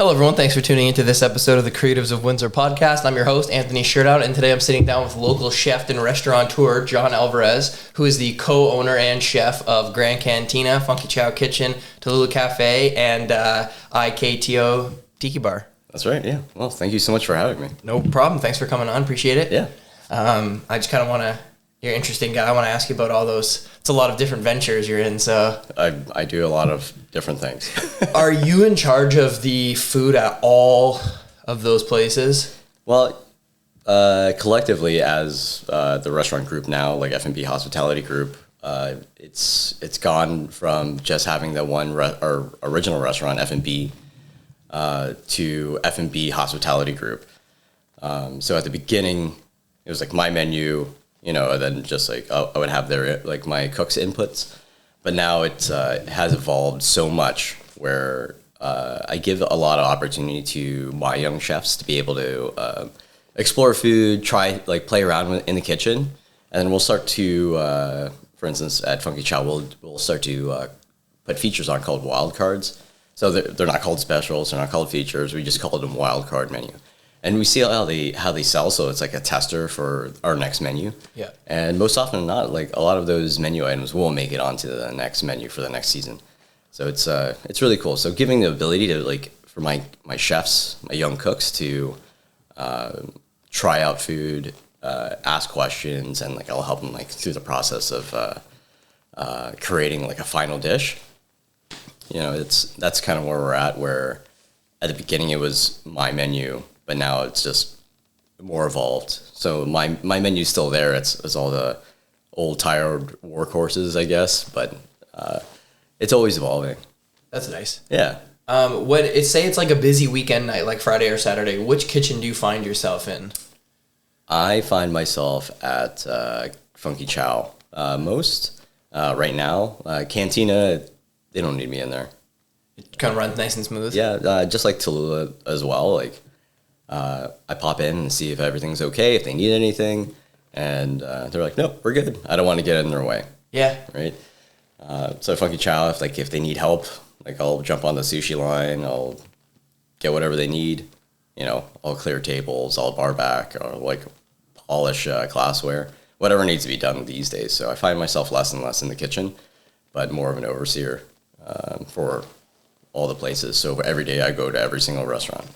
Hello, everyone. Thanks for tuning into this episode of the Creatives of Windsor Podcast. I'm your host, Anthony Shirtout, and today I'm sitting down with local chef and restaurateur John Alvarez, who is the co-owner and chef of Grand Cantina, Funky Chow Kitchen, Taloola Cafe, and IKTO Tiki Bar. That's right, yeah. Well, thank you so much for having me. No problem. Thanks for coming on. Appreciate it. Yeah. I just kind of want to... You're an interesting guy. I want to ask you about all those. It's a lot of different ventures you're in. So I do a lot of different things. Are you in charge of the food at all of those places? Well, collectively as the restaurant group now, like F&B Hospitality Group, it's gone from just having the one our original restaurant, F&B, to F&B Hospitality Group. So at the beginning, it was like my menu. And then just like I would have like my cook's inputs, but now it has evolved so much where I give a lot of opportunity to my young chefs to be able to explore food, play around in the kitchen, and then we'll start to, for instance, at Funky Chow, we'll start to put features on called wild cards. So they're not called specials, they're not called features. We just call them wild card menu. And we see how they sell, so it's like a tester for our next menu. Yeah. And most often than not, like a lot of those menu items will make it onto the next menu for the next season. So it's really cool. So giving the ability to for my chefs, my young cooks to try out food, ask questions, and I'll help them through the process of creating a final dish. That's kind of where we're at. Where at the beginning it was my menu. But now it's just more evolved. So my menu's still there. It's all the old tired workhorses, I guess. But it's always evolving. That's nice. Yeah. Say it's like a busy weekend night, like Friday or Saturday. Which kitchen do you find yourself in? I find myself at Funky Chow most right now. Cantina, they don't need me in there. It kind of runs nice and smooth. Yeah, just like Taloola as well. I pop in and see if everything's okay, if they need anything, and they're like, "Nope, we're good." I don't want to get in their way. Yeah. Right. So Funky Chow, if they need help, I'll jump on the sushi line. I'll get whatever they need. I'll clear tables. I'll bar back or polish glassware. Whatever needs to be done these days. So I find myself less and less in the kitchen, but more of an overseer for all the places. So every day I go to every single restaurant.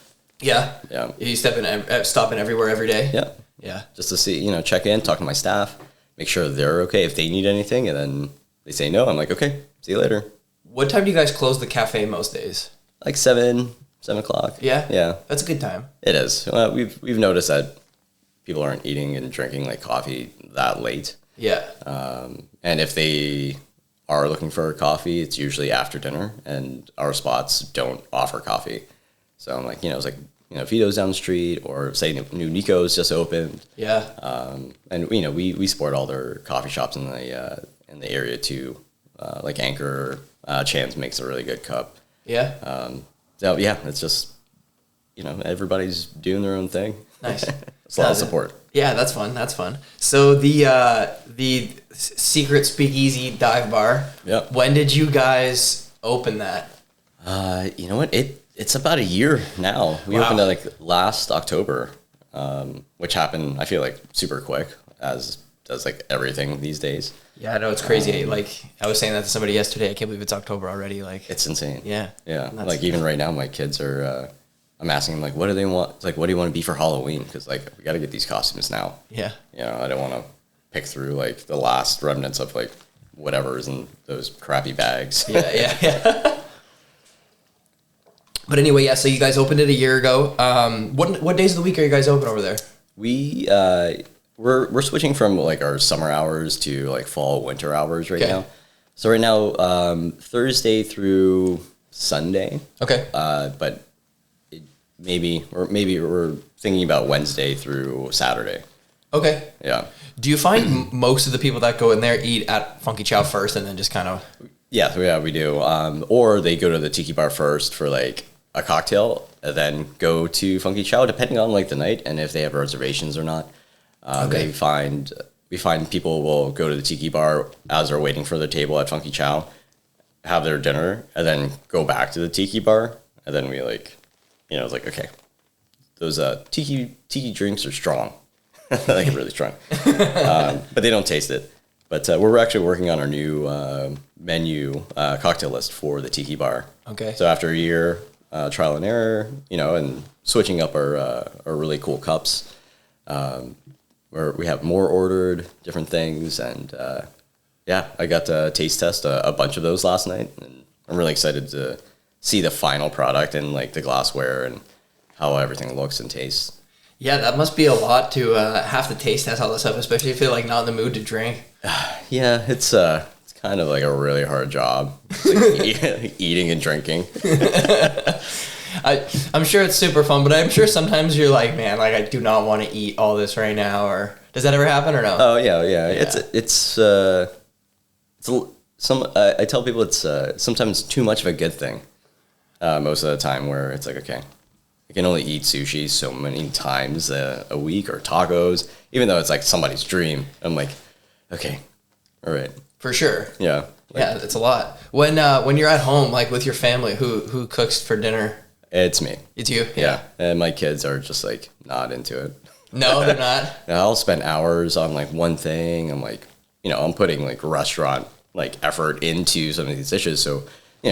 Yeah. Yeah. You stop in everywhere every day? Yeah. Yeah. Just to see, check in, talk to my staff, make sure they're okay if they need anything, and then they say no. I'm like, okay, see you later. What time do you guys close the cafe most days? 7 o'clock. Yeah? Yeah. That's a good time. It is. We've noticed that people aren't eating and drinking coffee that late. Yeah. And if they are looking for coffee, it's usually after dinner, and our spots don't offer coffee. So I'm Vito's down the street, or say New Nico's just opened. Yeah. And we support all their coffee shops in the area too. Anchor, Chan's makes a really good cup. Yeah. So yeah, it's just everybody's doing their own thing. Nice. It's a lot of support. Yeah, that's fun. That's fun. So the secret speakeasy dive bar. Yep. When did you guys open that? You know what? It's about a year now. We opened it last October, which happened, I feel super quick, as does everything these days. Yeah, I know, it's crazy. I was saying that to somebody yesterday. I can't believe it's October already. It's insane. Yeah. Yeah. Even right now, my kids are, I'm asking them, what do they want? It's what do you want to be for Halloween? Because we got to get these costumes now. Yeah. I don't want to pick through the last remnants of whatever is in those crappy bags. Yeah. But anyway, yeah, so you guys opened it a year ago. What days of the week are you guys open over there? We're switching from our summer hours to fall winter hours right now. So right now, Thursday through Sunday. Okay. But maybe we're thinking about Wednesday through Saturday. Okay. Yeah. Do you find most of the people that go in there eat at Funky Chow first and then just kind of... Yeah, we do. Or they go to the Tiki bar first for a cocktail, and then go to Funky Chow, depending on the night and if they have reservations or not. Okay. We find people will go to the Tiki bar as they're waiting for their table at Funky Chow, have their dinner, and then go back to the Tiki bar, and then we I was like, okay, those tiki drinks are strong, like really strong, but they don't taste it. But we're actually working on our new menu cocktail list for the Tiki bar. Okay. So after a year trial and error, and switching up our really cool cups, where we have more ordered different things, and I got to taste test a bunch of those last night, and I'm really excited to see the final product and like the glassware and how everything looks and tastes. Yeah, that must be a lot to have to taste test all this stuff, especially if you're like not in the mood to drink. Yeah, it's kind of like a really hard job, like eating and drinking. I'm sure it's super fun, but I'm sure sometimes you're like, man, like I do not want to eat all this right now. Or does that ever happen or no? Oh yeah. I tell people it's sometimes too much of a good thing. Most of the time, where it's like, okay, I can only eat sushi so many times a week, or tacos, even though it's like somebody's dream. I'm like, okay, all right. For sure. Yeah. Yeah, it's a lot. When you're at home, like with your family, who cooks for dinner? It's me. It's you? Yeah. And my kids are just like not into it. No, they're not? I'll spend hours on like one thing. I'm like, I'm putting like restaurant like effort into some of these dishes. So,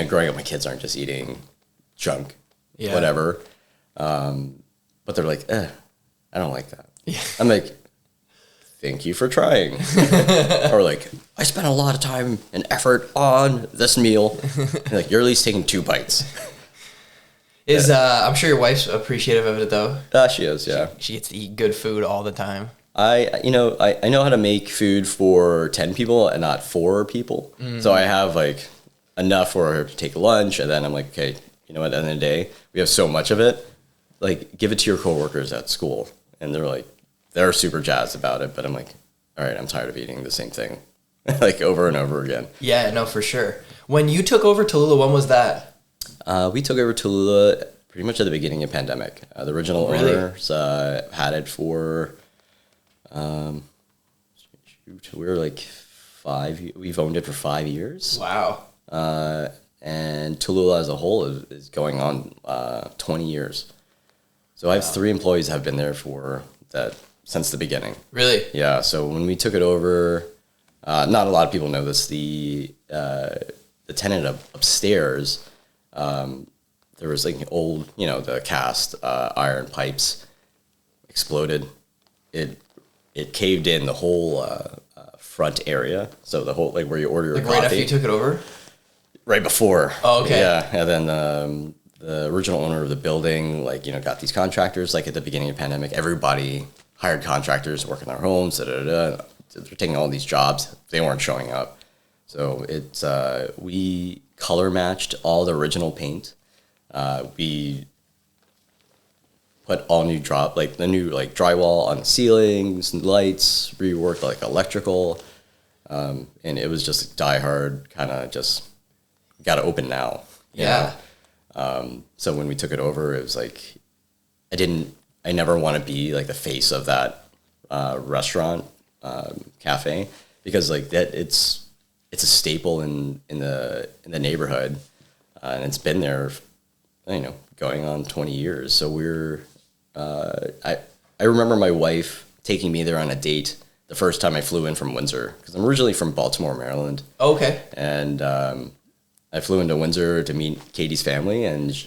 growing up, my kids aren't just eating junk, whatever. But they're like, I don't like that. Yeah. I'm like, thank you for trying. Or like, I spent a lot of time and effort on this meal. Like, you're at least taking 2 bites. I'm sure your wife's appreciative of it though. She is, yeah. She gets to eat good food all the time. I know how to make food for 10 people and not 4 people. Mm. So I have like enough for her to take lunch, and then I'm like, okay, at the end of the day, we have so much of it. Like, give it to your coworkers at school. And they're super jazzed about it, but I'm like, all right, I'm tired of eating the same thing like over and over again. Yeah, no, for sure. When you took over Taloola, when was that? We took over Taloola pretty much at the beginning of pandemic. The original owners had it for, we were like we've owned it for 5 years. Wow. And Taloola as a whole is going on 20 years. So I have 3 employees have been there for that since the beginning. Really? Yeah. So when we took it over, not a lot of people know this. The tenant upstairs, there was like old, the cast iron pipes exploded. It caved in the whole front area. So the whole, like where you order your coffee. Right after you took it over? Right before. Oh, okay. Yeah. And then the original owner of the building, got these contractors, like at the beginning of the pandemic. Everybody hired contractors to work in their homes. They're taking all these jobs. They weren't showing up. So we color matched all the original paint. We put all new drywall on the ceilings, lights, reworked like electrical. And it was just die hard, kind of just got to open now. Yeah. So when we took it over, it was like, I never want to be like the face of that restaurant, cafe, because like that it's a staple in the neighborhood, and it's been there, going on 20 years. So I remember my wife taking me there on a date the first time I flew in from Windsor, because I'm originally from Baltimore, Maryland. Okay. And I flew into Windsor to meet Katie's family, and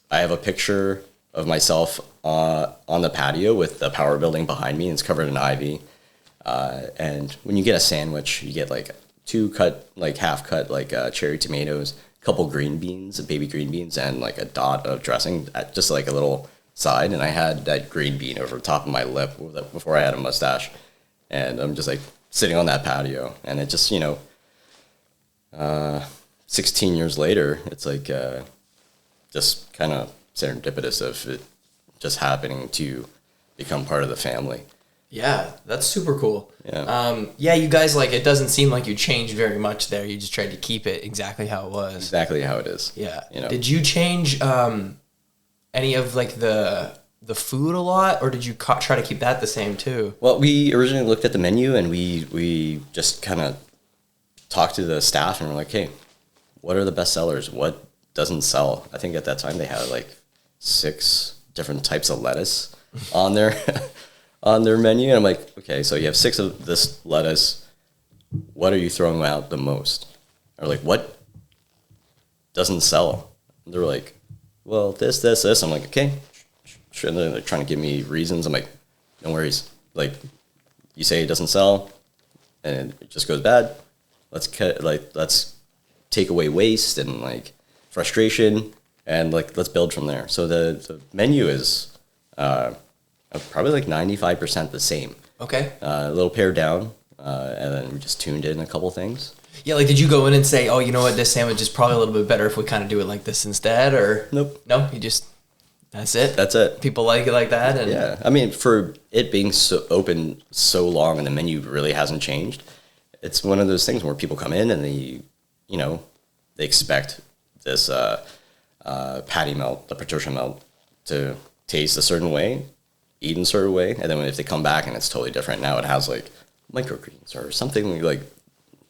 I have a picture of myself on the patio with the power building behind me, and it's covered in ivy. And when you get a sandwich, you get like 2 half cut cherry tomatoes, a couple green beans, baby green beans, and like a dot of dressing, just like a little side. And I had that green bean over the top of my lip before I had a mustache, and I'm just like sitting on that patio, and it just 16 years later, it's like just kind of serendipitous of it just happening to become part of the family. Yeah, that's super cool. Yeah. You guys, it doesn't seem like you changed very much there. You just tried to keep it exactly how it was. Exactly how it is. Yeah. Did you change any of the food a lot, or did you try to keep that the same too? Well, we originally looked at the menu, and we just kind of talked to the staff, and we're like, hey, what are the best sellers? What doesn't sell? I think at that time they had 6 different types of lettuce on their on their menu. And I'm like, okay, so you have 6 of this lettuce. What are you throwing out the most? Or like, what doesn't sell? And they're like, well, this. I'm like, okay. And then they're trying to give me reasons. I'm like, no worries. Like, you say it doesn't sell, and it just goes bad. Let's take away waste and like frustration, and like let's build from there. So the menu is probably like 95% the same. Okay. A little pared down, and then we just tuned in a couple things. Yeah, like did you go in and say, oh, you know what, this sandwich is probably a little bit better if we kind of do it like this instead, or Nope. No, you just that's it. That's it. People like it like that, and Yeah, I mean, for it being so open so long and the menu really hasn't changed, it's one of those things where people come in and they expect this patty melt, the Patricia melt, to taste a certain way, eat in a certain way, and then if they come back and it's totally different, now it has like microgreens or something like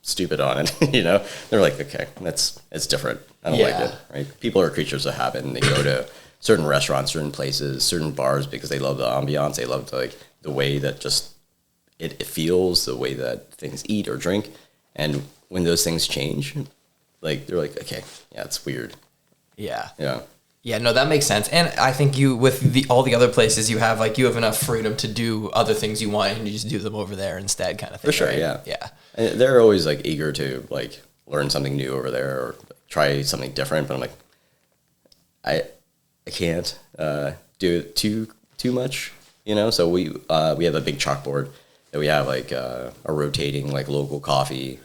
stupid on it, they're like, okay, it's different. I don't like it, right? People are creatures of habit, and they go to certain restaurants, certain places, certain bars because they love the ambiance, they love the way that just it feels, the way that things eat or drink, and when those things change, like they're like, okay, yeah, it's weird. Yeah. Yeah. Yeah, no, that makes sense. And I think you, with all the other places you have enough freedom to do other things you want, and you just do them over there instead, kind of thing. For sure, right? yeah. Yeah. And they're always like eager to like learn something new over there or try something different, but I'm like, I can't do it too much, So we have a big chalkboard that we have like a rotating like local coffee,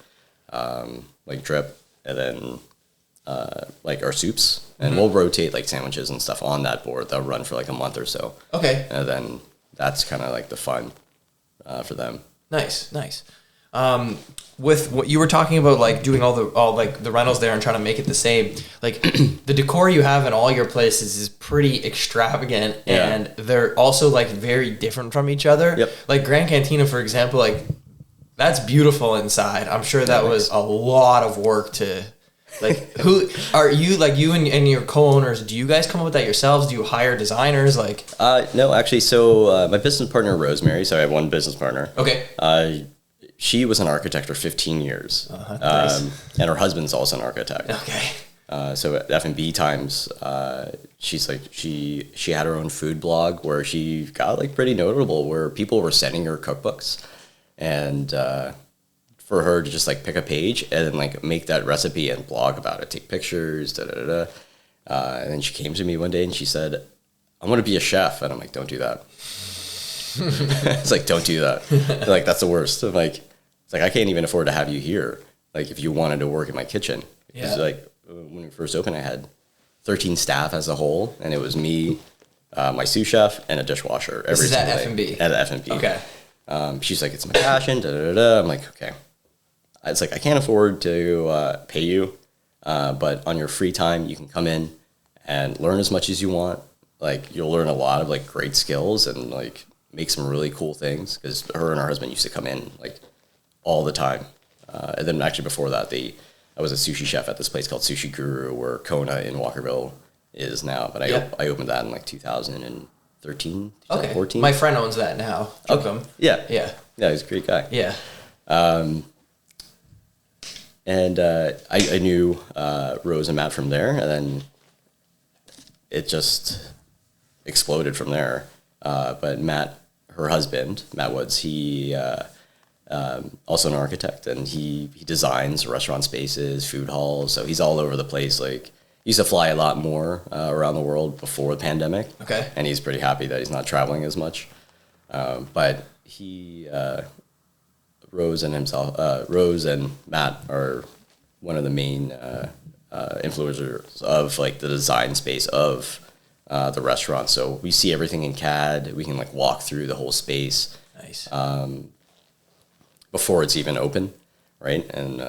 like drip, and then like our soups, and we'll rotate like sandwiches and stuff on that board. They'll run for like a month or so. Okay. And then that's kind of like the fun for them. Nice. With what you were talking about, like doing all like the rentals there and trying to make it the same, like the decor you have in all your places is pretty extravagant, and they're also like very different from each other. Yep. Like Grand Cantina, for example, like that's beautiful inside. I'm sure that was a lot of work to. Like, who are you? Like, you and your co-owners, do you guys come up with that yourselves? Do you hire designers? Like, no, actually. So my business partner Rosemary. So I have one business partner. Okay. She was an architect for 15 years, nice. and her husband's also an architect. Okay. So at F&B times, she's like she had her own food blog where she got like pretty notable, where people were sending her cookbooks, and for her to just like pick a page and then like make that recipe and blog about it, take pictures, and then she came to me one day and she said, "I want to be a chef," and I'm like, "Don't do that." It's like, don't do that. They're like, that's the worst. I'm like, it's like, I can't even afford to have you here. Like, if you wanted to work in my kitchen. Yeah. Like, when we first opened, I had 13 staff as a whole, and it was me, my sous chef, and a dishwasher every single day. F&B? At F&B. Okay. She's like, it's my passion, I'm like, okay. It's like, I can't afford to pay you, but on your free time, you can come in and learn as much as you want. Like, you'll learn a lot of, like, great skills and, like, make some really cool things, because her and her husband used to come in like all the time. And then actually before that, I was a sushi chef at this place called Sushi Guru, where Kona in Walkerville is now. But I opened that in like 2013, 2014. Okay. My friend owns that now. Okay. Yeah. Yeah. Yeah, he's a great guy. Yeah. And I knew Rose and Matt from there, and then it just exploded from there. But Matt, her husband, Matt Woods, he also an architect, and he designs restaurant spaces, food halls. So he's all over the place. Like, he used to fly a lot more around the world before the pandemic. Okay. And he's pretty happy that he's not traveling as much. But he, Rose and Matt are one of the main influencers of like the design space of the restaurant. So we see everything in CAD. We can like walk through the whole space. Nice. Before it's even open, right? And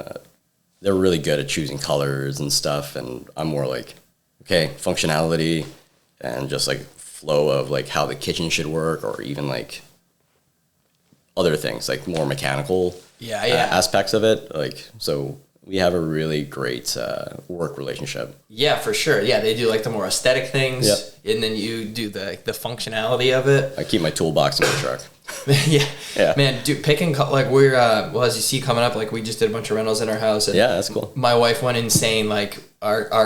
they're really good at choosing colors and stuff. And I'm more like, okay, functionality and just like flow of like how the kitchen should work, or even like other things, like more mechanical aspects of it. Like, so we have a really great work relationship. Yeah, for sure. Yeah, they do like the more aesthetic things, Yep. and then you do the functionality of it. I keep my toolbox in my truck. Yeah, man, dude, like we're well, as you see coming up, like we just did a bunch of rentals in our house. And Yeah, that's cool. My wife went insane. Like our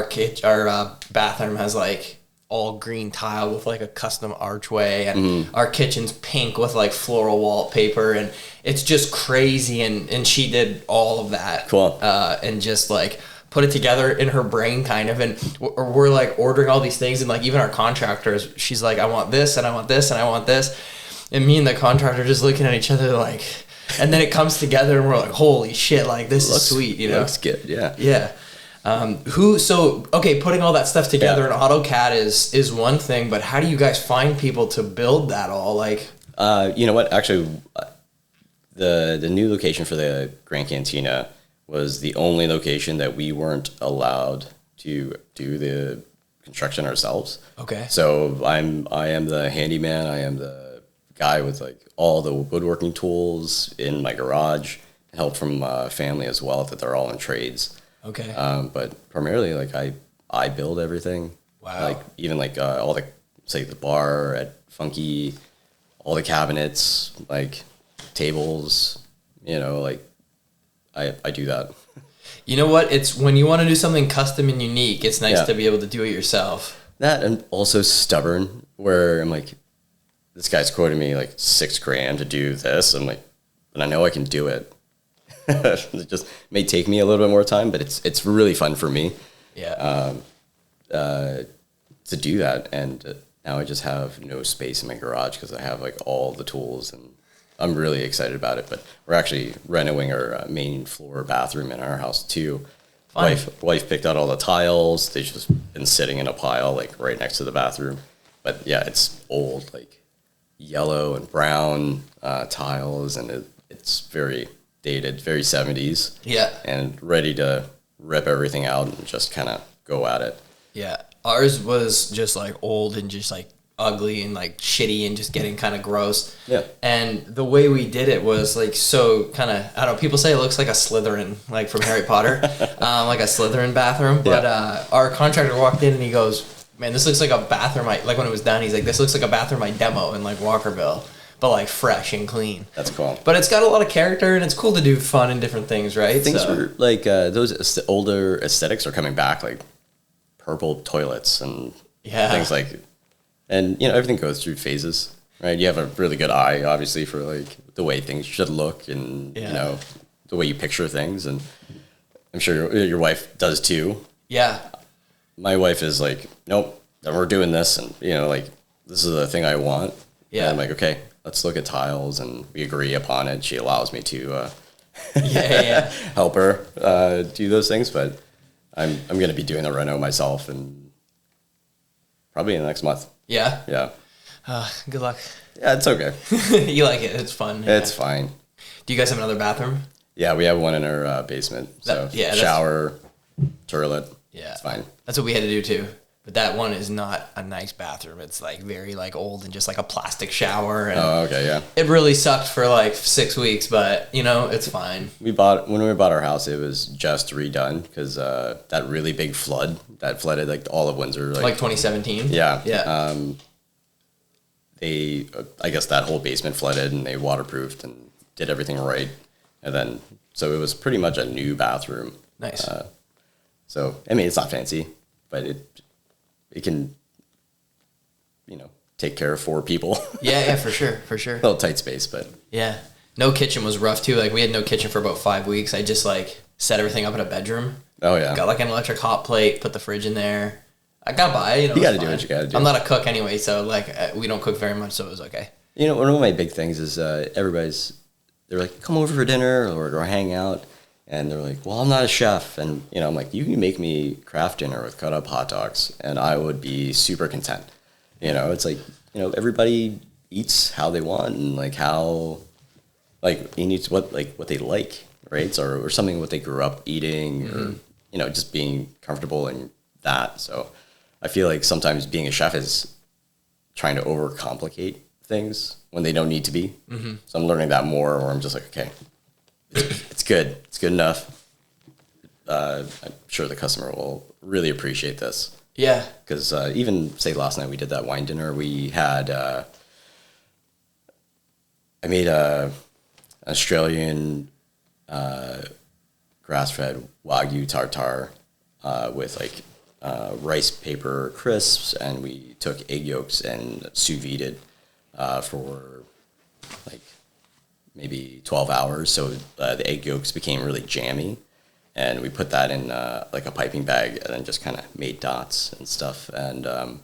bathroom has like all green tile with like a custom archway, and our kitchen's pink with like floral wallpaper, and it's just crazy. And she did all of that. Cool. And just like put it together in her brain kind of, and we're like ordering all these things, and like even our contractors, she's like, I want this and I want this and I want this, and me and the contractor just looking at each other like, and then it comes together and we're like, holy shit, like this is sweet, you know? Looks good. Yeah. Yeah. Putting all that stuff together in AutoCAD is one thing, but how do you guys find people to build that all? Like, you know what? Actually, the new location for the Grand Cantina was the only location that we weren't allowed to do the construction ourselves. Okay. So I am the handyman. I am the guy with like all the woodworking tools in my garage. Help from family as well, that they're all in trades. okay. But primarily, like I build everything. Wow. Like even like all the, say, the bar at Funky, all the cabinets, like tables. You know, like I do that. You know what? It's when you want to do something custom and unique, it's nice Yeah. to be able to do it yourself. That, and also stubborn, where I'm like, this guy's quoting me like $6,000 to do this. I'm like, but I know I can do it. It just may take me a little bit more time, but it's really fun for me. Yeah. To do that. And now I just have no space in my garage because I have like all the tools, and I'm really excited about it. But we're actually renovating our main floor bathroom in our house too. Fun. Wife picked out all the tiles. They've just been sitting in a pile like right next to the bathroom. But yeah, it's old, like yellow and brown tiles, and it's very dated, very 70s. Yeah. And ready to rip everything out and just kind of go at it. Yeah. Ours was just like old and just like ugly and like shitty and just getting kind of gross. Yeah. And the way we did it was like so kind of, I don't know, people say it looks like a Slytherin, like from Harry Potter, like a Slytherin bathroom. But our contractor walked in and he goes, man, this looks like a bathroom. Like when it was done, he's like, this looks like a bathroom I demo in like Walkerville, but like fresh and clean. That's cool. But it's got a lot of character and it's cool to do fun and different things, right? Things were like those older aesthetics are coming back, like purple toilets and things like, and you know, everything goes through phases, right? You have a really good eye, obviously, for like the way things should look, and you know, the way you picture things, and I'm sure your wife does too. Yeah. My wife is like, nope, then we're doing this, and you know, like this is the thing I want. Yeah. And I'm like, okay, let's look at tiles, and we agree upon it. She allows me to help her do those things, but I'm going to be doing the reno myself, and probably in the next month. Yeah. Yeah. Good luck. Yeah, it's okay. You like it. It's fun. Yeah. It's fine. Do you guys have another bathroom? Yeah, we have one in our basement. So shower, toilet. Yeah. It's fine. That's what we had to do too. But that one is not a nice bathroom. It's like very like old and just like a plastic shower. And okay, yeah. it really sucked for like 6 weeks, but you know, it's fine. When we bought our house, it was just redone because that really big flood that flooded like all of Windsor. Like 2017? Yeah. Yeah. I guess that whole basement flooded, and they waterproofed and did everything right. And then, so it was pretty much a new bathroom. Nice. So, I mean, it's not fancy, but it can, you know, take care of 4 people. Yeah, for sure. For sure. A little tight space, but. Yeah. No kitchen was rough too. Like we had no kitchen for about 5 weeks. I just like set everything up in a bedroom. Oh yeah. Got like an electric hot plate, put the fridge in there. I got by, you know. You got to do what you got to do. I'm not a cook anyway, so like we don't cook very much, so it was okay. You know, one of my big things is they're like, come over for dinner or hang out. And they're like, well, I'm not a chef. And, you know, I'm like, you can make me craft dinner with cut up hot dogs, and I would be super content. You know, it's like, you know, everybody eats how they want, and like how, like, he needs what they like, right? Or something what they grew up eating, or, you know, just being comfortable in that. So I feel like sometimes being a chef is trying to overcomplicate things when they don't need to be. So I'm learning that more, where I'm just like, okay, it's good. It's good enough. I'm sure the customer will really appreciate this. Yeah. Because even, say, last night we did that wine dinner, we had, I made a Australian grass-fed Wagyu tartare with like rice paper crisps, and we took egg yolks and sous vide it for like maybe 12 hours. So the egg yolks became really jammy, and we put that in like a piping bag and then just kind of made dots and stuff. And I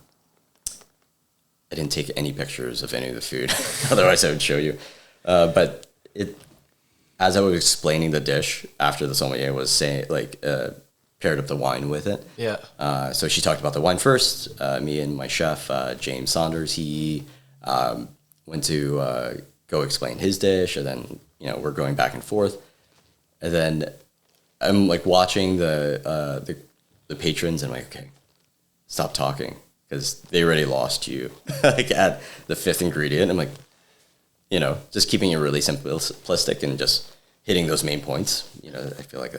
didn't take any pictures of any of the food, otherwise I would show you. But as I was explaining the dish after the sommelier was saying, like, paired up the wine with it. Yeah. So she talked about the wine first. Me and my chef, James Saunders, he went to go explain his dish, and then, we're going back and forth. And then I'm like watching the patrons, and I'm like, okay, stop talking, because they already lost you like at the fifth ingredient. I'm like, just keeping it really simplistic and just hitting those main points. I feel like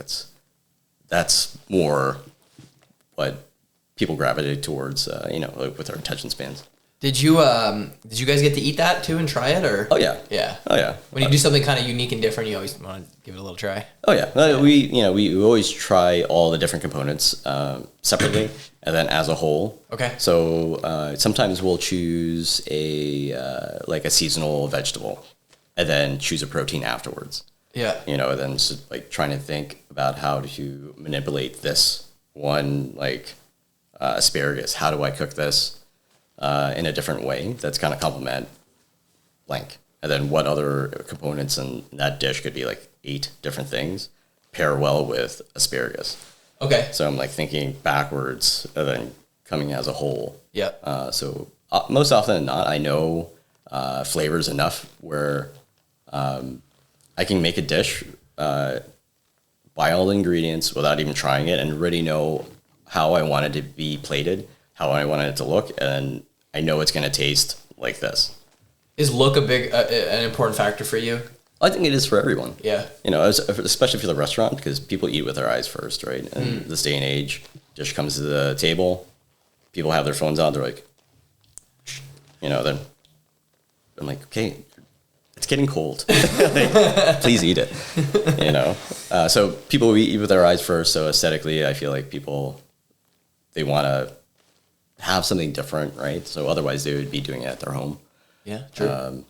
that's more what people gravitate towards, like with their attention spans. Did you guys get to eat that too and try it, or? Oh yeah. Yeah. Oh yeah. When you do something kind of unique and different, you always want to give it a little try. Oh yeah. We always try all the different components separately and then as a whole. Okay. So sometimes we'll choose a seasonal vegetable and then choose a protein afterwards. Yeah. Then just like trying to think about how to manipulate this one, like asparagus. How do I cook this in a different way that's kind of complement blank? And then what other components in that dish could be like 8 different things pair well with asparagus. Okay. So I'm like thinking backwards and then coming as a whole. Yeah. So most often than not, I know flavors enough where I can make a dish, buy all the ingredients without even trying it, and already know how I want it to be plated, how I want it to look, and I know it's going to taste like this. Is look an important factor for you? I think it is for everyone. Yeah. Especially for the restaurant, because people eat with their eyes first, right? And this day and age, dish comes to the table, people have their phones out, they're like, then I'm like, okay, it's getting cold. Please eat it. So people eat with their eyes first. So aesthetically, I feel like people, they want to have something different, right? So otherwise they would be doing it at their home. Yeah, true.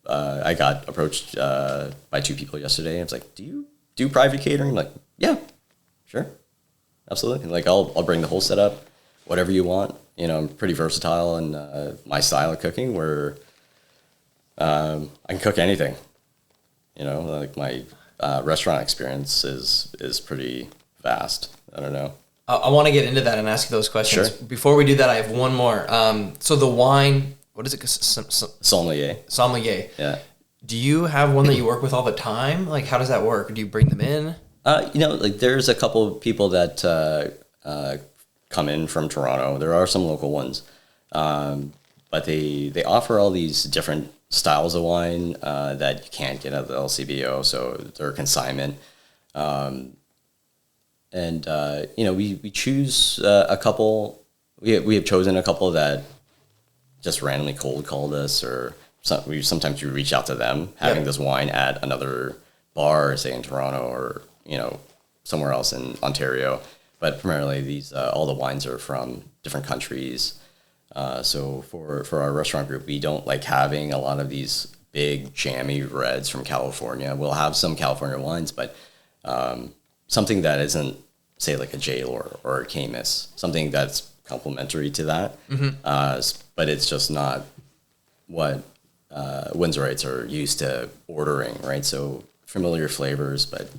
I got approached by 2 people yesterday. I was like, do you do private catering? I'm like, yeah, sure. Absolutely. Like I'll bring the whole setup, whatever you want. I'm pretty versatile in my style of cooking, where I can cook anything. Like my restaurant experience is pretty vast. I don't know. I want to get into that and ask you those questions. Sure. Before we do that, I have one more. So the wine, what is it? Sommelier. Sommelier. Yeah. Do you have one that you work with all the time? Like, how does that work? Do you bring them in? Like there's a couple of people that come in from Toronto. There are some local ones, but they offer all these different styles of wine that you can't get at the LCBO, so they're consignment. We choose a couple. We have chosen a couple that just randomly cold called us, or sometimes we reach out to them having this wine at another bar, say in Toronto or somewhere else in Ontario. But primarily these all the wines are from different countries. So for our restaurant group, we don't like having a lot of these big jammy reds from California. We'll have some California wines, but something that isn't, say, like a Jail or a Camus, something that's complementary to that. But it's just not what Windsorites are used to ordering, right? So familiar flavors, but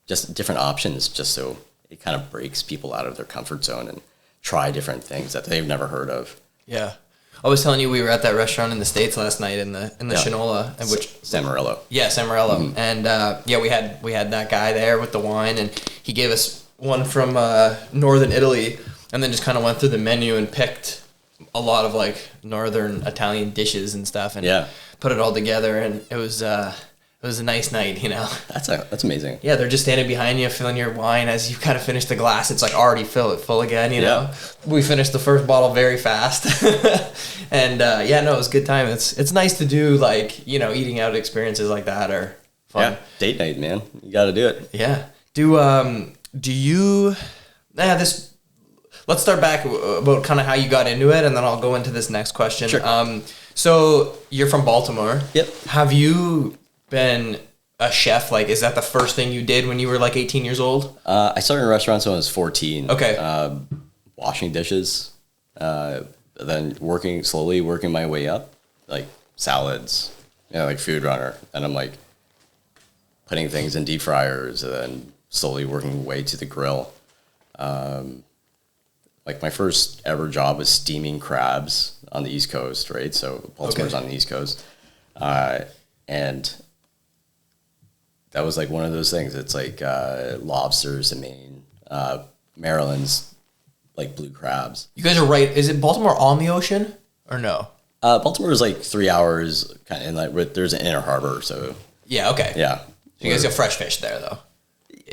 just different options, just so it kind of breaks people out of their comfort zone and try different things that they've never heard of. Yeah. I was telling you we were at that restaurant in the States last night in the Shinola, and which Samarello. Yeah, Samarello. And we had that guy there with the wine, and he gave us one from northern Italy, and then just kind of went through the menu and picked a lot of like northern Italian dishes and stuff, and put it all together, and it was It was a nice night, you know. That's amazing. Yeah, they're just standing behind you, filling your wine as you kind of finish the glass. It's like already full again, you know. We finished the first bottle very fast, and it was a good time. It's nice to do like, you know, eating out experiences like that are fun. Yeah, date night, man. You got to do it. Yeah. Do you? Let's start back about kind of how you got into it, and then I'll go into this next question. Sure. So you're from Baltimore. Yep. Have you been a chef? Like, is that the first thing you did when you were like 18 years old? I started in restaurants when I was 14. Okay. Washing dishes, then slowly working my way up, like salads, you know, like food runner. And I'm like putting things in deep fryers and then slowly working my way to the grill. Like my first ever job was steaming crabs on the East Coast, right? So Baltimore's on the East Coast. And that was like one of those things. It's like lobsters in Maine, Maryland's like blue crabs. You guys are right. Is it Baltimore on the ocean or no? Baltimore is like 3 hours kind of in like there's an inner harbor. So yeah. Okay. Yeah. You guys got fresh fish there though.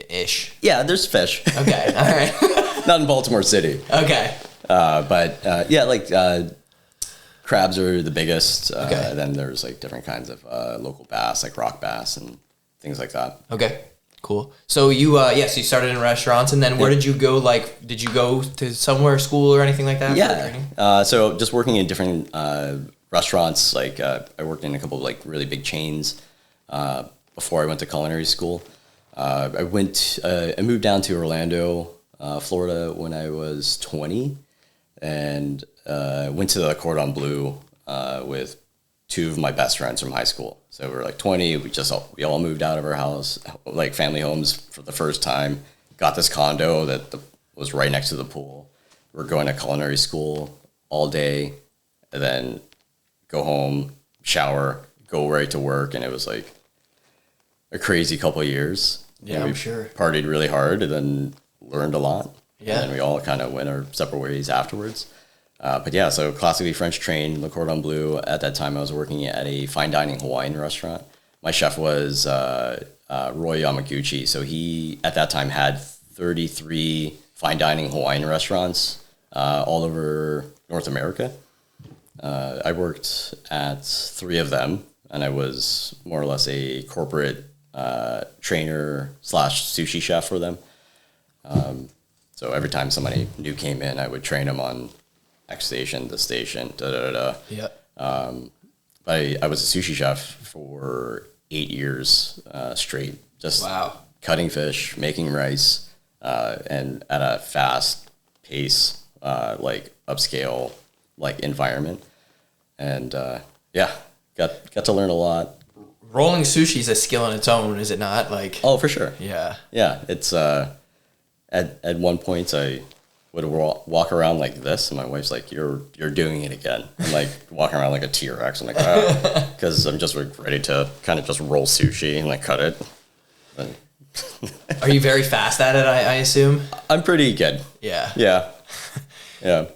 Ish. Yeah, there's fish. Okay. All right. Not in Baltimore City. Okay. Crabs are the biggest. Okay. Then there's like different kinds of local bass, like rock bass and things like that. Okay. Cool. So you you started in restaurants, and then where did you go? Like, did you go to somewhere, school or anything like that? Yeah. So just working in different restaurants. Like I worked in a couple of like really big chains before I went to culinary school. I moved down to Orlando, Florida when I was 20, and went to the Cordon Bleu with two of my best friends from high school. So we were like 20. We all moved out of our house, like family homes, for the first time. Got this condo that was right next to the pool. We're going to culinary school all day, and then go home, shower, go right to work, and it was like a crazy couple of years. Yeah, I'm sure. Partied really hard and then learned a lot. Yeah. And then we all kind of went our separate ways afterwards. So classically French trained, Le Cordon Bleu. At that time, I was working at a fine dining Hawaiian restaurant. My chef was Roy Yamaguchi. So he, at that time, had 33 fine dining Hawaiian restaurants all over North America. I worked at 3 of them, and I was more or less a corporate trainer / sushi chef for them. So every time somebody new came in, I would train them on X station, this station, Yeah. I was a sushi chef for 8 years straight, just cutting fish, making rice, and at a fast pace, like upscale, like environment. And got to learn a lot. Rolling sushi is a skill in its own, is it not? Like, oh, for sure. Yeah. Yeah, it's at one point I would walk around like this, and my wife's like, "You're doing it again." I'm like walking around like a T-Rex. I'm like, because I'm just like ready to kind of just roll sushi and like cut it. And are you very fast at it? I assume. I'm pretty good. Yeah. Yeah. Yeah.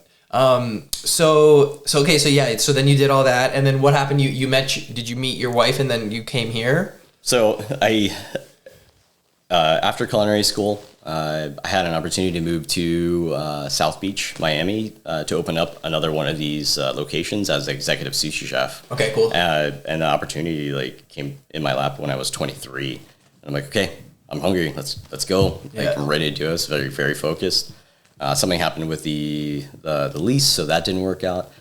So then you did all that, and then what happened? Did you meet your wife, and then you came here? So after culinary school, I had an opportunity to move to South Beach, Miami, to open up another one of these locations as an executive sushi chef. Okay, cool. And the opportunity like came in my lap when I was 23. And I'm like, okay, I'm hungry. Let's go. Yeah. Like, I'm ready to do this. Very, very focused. Something happened with the lease, so that didn't work out.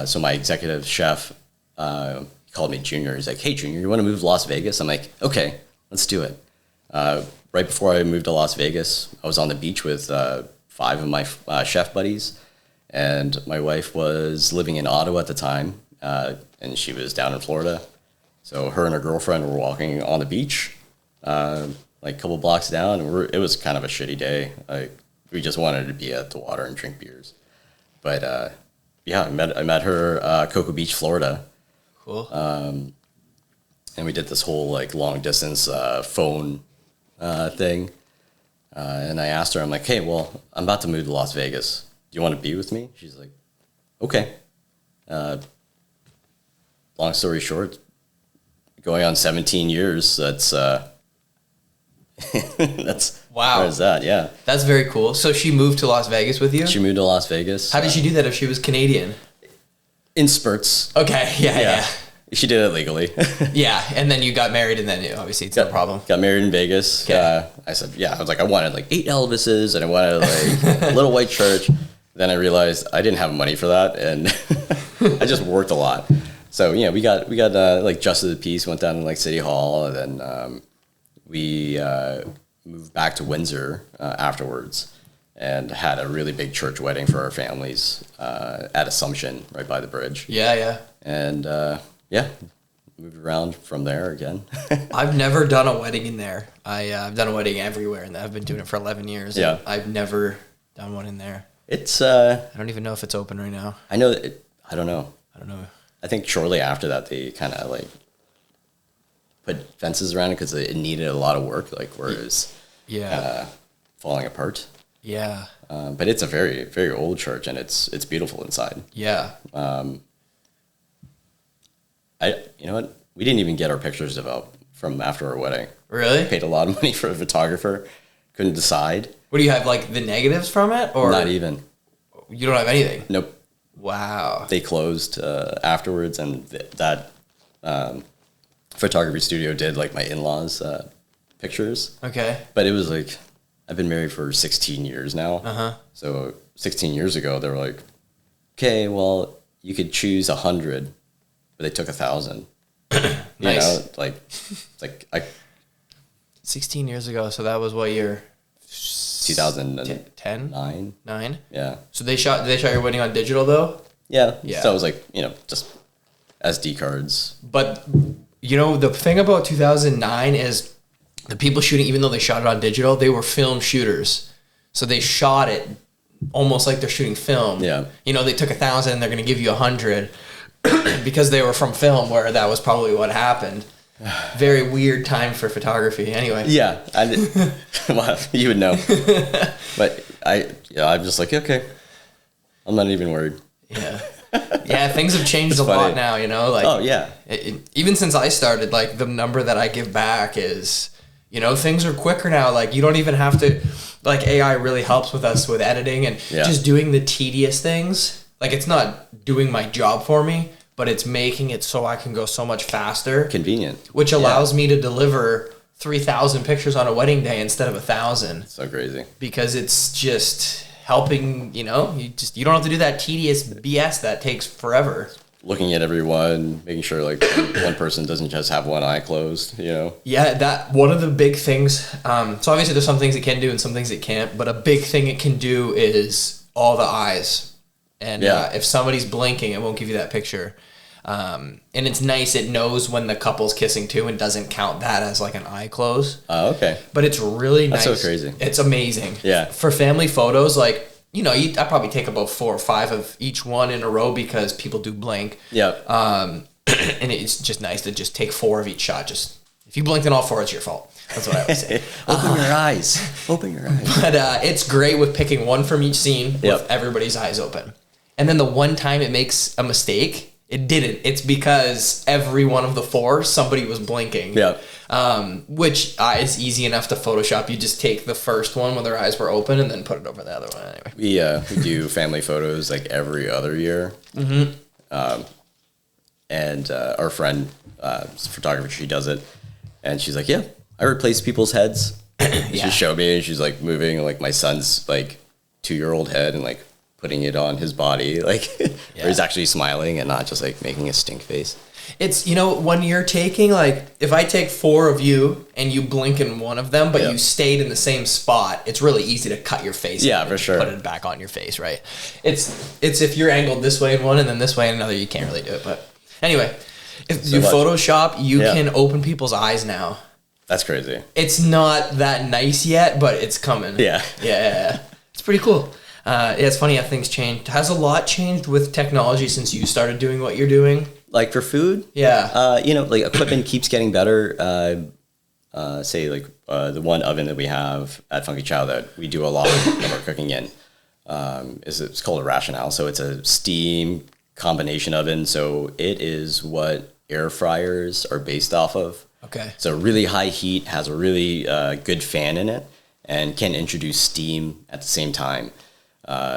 So my executive chef called me Junior. He's like, hey, Junior, you want to move to Las Vegas? I'm like, okay, let's do it. Right before I moved to Las Vegas, I was on the beach with 5 of my chef buddies, and my wife was living in Ottawa at the time, and she was down in Florida. So her and her girlfriend were walking on the beach, like a couple blocks down, and it was kind of a shitty day. We just wanted to be at the water and drink beers. But I met her Cocoa Beach, Florida. Cool. And we did this whole like long distance phone thing. And I asked her, I'm like, hey, well, I'm about to move to Las Vegas. Do you want to be with me? She's like, okay. Long story short, going on 17 years. That's wow. Where is that? Yeah. That's very cool. So she moved to Las Vegas with you? She moved to Las Vegas. How did she do that if she was Canadian? In spurts. Okay. Yeah. She did it legally. Yeah. And then you got married and then obviously it's no problem. Got married in Vegas. Okay. I said, I was like, I wanted like 8 Elvises and I wanted like a little white church. Then I realized I didn't have money for that. And I just worked a lot. So, we got like Justice of the Peace, went down to like City Hall. And then we moved back to Windsor afterwards and had a really big church wedding for our families at Assumption, right by the bridge. Yeah. And moved around from there again. I've never done a wedding in there. I've done a wedding everywhere, and I've been doing it for 11 years. Yeah. I've never done one in there. It's I don't even know if it's open right now. I know I don't know. I think shortly after that they kind of like put fences around it because it needed a lot of work, like where it was falling apart. Yeah. But it's a very, very old church, and it's beautiful inside. Yeah. You know what? We didn't even get our pictures developed from after our wedding. Really? Paid a lot of money for a photographer. Couldn't decide. What do you have, like the negatives from it, or not even? You don't have anything. Nope. Wow. They closed afterwards, and that photography studio did like my in-laws' pictures. Okay. But it was like, I've been married for 16 years now. Uh-huh. So 16 years ago, they were like, okay, well, you could choose 100, but they took 1,000. Nice. It's like 16 years ago, so that was what year? 2010? 9? Yeah. So they shot your wedding on digital though? Yeah. Yeah. So it was like, just SD cards. But the thing about 2009 is the people shooting, even though they shot it on digital, they were film shooters. So they shot it almost like they're shooting film. Yeah. They took 1,000 and they're going to give you 100 because they were from film, where that was probably what happened. Very weird time for photography. Anyway. Yeah. Well, you would know. But I'm just like, okay, I'm not even worried. Yeah. Yeah, things have changed a funny. lot now, Like, oh, yeah. Even since I started, like, the number that I give back is, things are quicker now. Like, you don't even have to, like, AI really helps with us with editing and just doing the tedious things. Like, it's not doing my job for me, but it's making it so I can go so much faster. Convenient. Which allows me to deliver 3,000 pictures on a wedding day instead of 1,000. So crazy. Because it's just helping, you don't have to do that tedious BS that takes forever. Looking at everyone, making sure like one person doesn't just have one eye closed, Yeah, that one of the big things. So obviously there's some things it can do and some things it can't, but a big thing it can do is all the eyes. And if somebody's blinking, it won't give you that picture. And it's nice. It knows when the couple's kissing too and doesn't count that as like an eye close. Oh, okay. But it's really nice. That's so crazy. It's amazing. Yeah. For family photos, like, I probably take about 4 or 5 of each one in a row because people do blink. Yeah. And it's just nice to just take 4 of each shot. Just if you blinked in all 4, it's your fault. That's what I would say. Open your eyes. Open your eyes. But it's great with picking one from each scene with everybody's eyes open. And then the one time it makes a mistake, it didn't. It's because every one of the 4, somebody was blinking. Yeah. Which is easy enough to Photoshop. You just take the first one when their eyes were open and then put it over the other one anyway. We do family photos like every other year. Mm-hmm. And our friend, photographer, she does it. And she's like, yeah, I replace people's heads. She showed me and she's like moving like my son's like 2-year-old head and like putting it on his body, like where he's actually smiling and not just like making a stink face. It's, when you're taking, like, if I take 4 of you and you blink in one of them, but you stayed in the same spot, it's really easy to cut your face. Yeah, for sure. Put it back on your face, right? It's if you're angled this way in one and then this way in another, you can't really do it. But anyway, if you Photoshop, you can open people's eyes now. That's crazy. It's not that nice yet, but it's coming. Yeah. Yeah. It's pretty cool. It's funny how things changed. Has a lot changed with technology since you started doing what you're doing? Like for food? Yeah. Like equipment keeps getting better. Say like the one oven that we have at Funky Chow that we do a lot of our cooking in it's called a rationale. So it's a steam combination oven. So it is what air fryers are based off of. Okay. So really high heat, has a really good fan in it, and can introduce steam at the same time.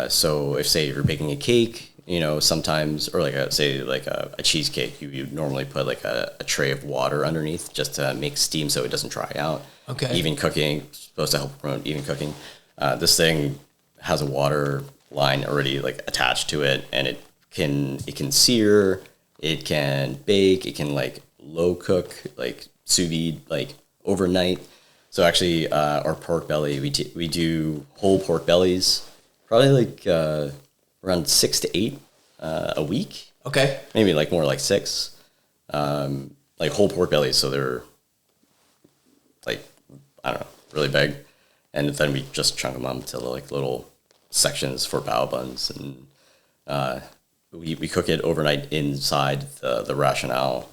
So if, say, you're baking a cake, you know, sometimes, or like a cheesecake, you normally put like a tray of water underneath just to make steam so it doesn't dry out. Okay. Even cooking, supposed to help promote even cooking. This thing has a water line already like attached to it, and it can sear, it can bake, it can like low cook, like sous vide, like overnight. So actually, our pork belly, we do whole pork bellies, probably like around 6 to 8 a week. Okay. Maybe like more like 6, like whole pork bellies. So they're like, I don't know, really big, and then we just chunk them up into like little sections for bao buns, and we cook it overnight inside the rationale,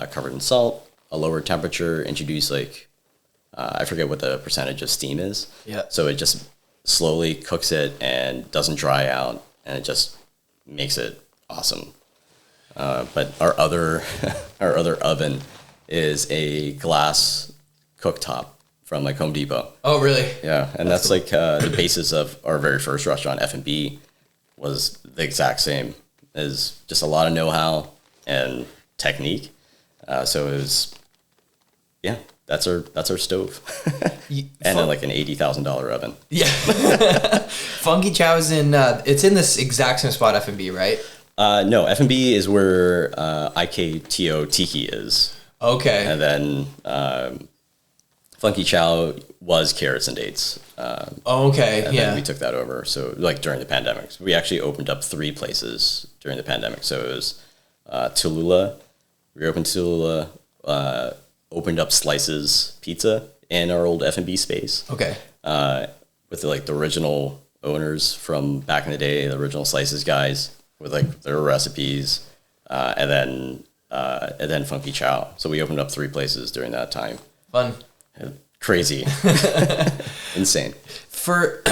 covered in salt, a lower temperature, introduce like I forget what the percentage of steam is. Yeah. So it just slowly cooks it and doesn't dry out, and it just makes it awesome. But our other our other oven is a glass cooktop from like Home Depot. Oh, really? Yeah, and that's cool. Like the basis of our very first restaurant, F&B, was the exact same. Is just a lot of know-how and technique. So it was, yeah, that's our stove, and then like an $80,000 oven. Yeah. Funky Chow's it's in this exact same spot, F&B, right? No, F&B is where IKTO Tiki is. Okay. And then Funky Chow was Carrots and Dates. Okay, and yeah. then we took that over. So like during the pandemic, we actually opened up 3 places during the pandemic. So it was Taloola. We opened Taloola, opened up Slices Pizza in our old F&B space. Okay. With the original owners from back in the day, the original Slices guys with like their recipes, and then Funky Chow. So we opened up 3 places during that time. Fun. Crazy. Insane. Funky,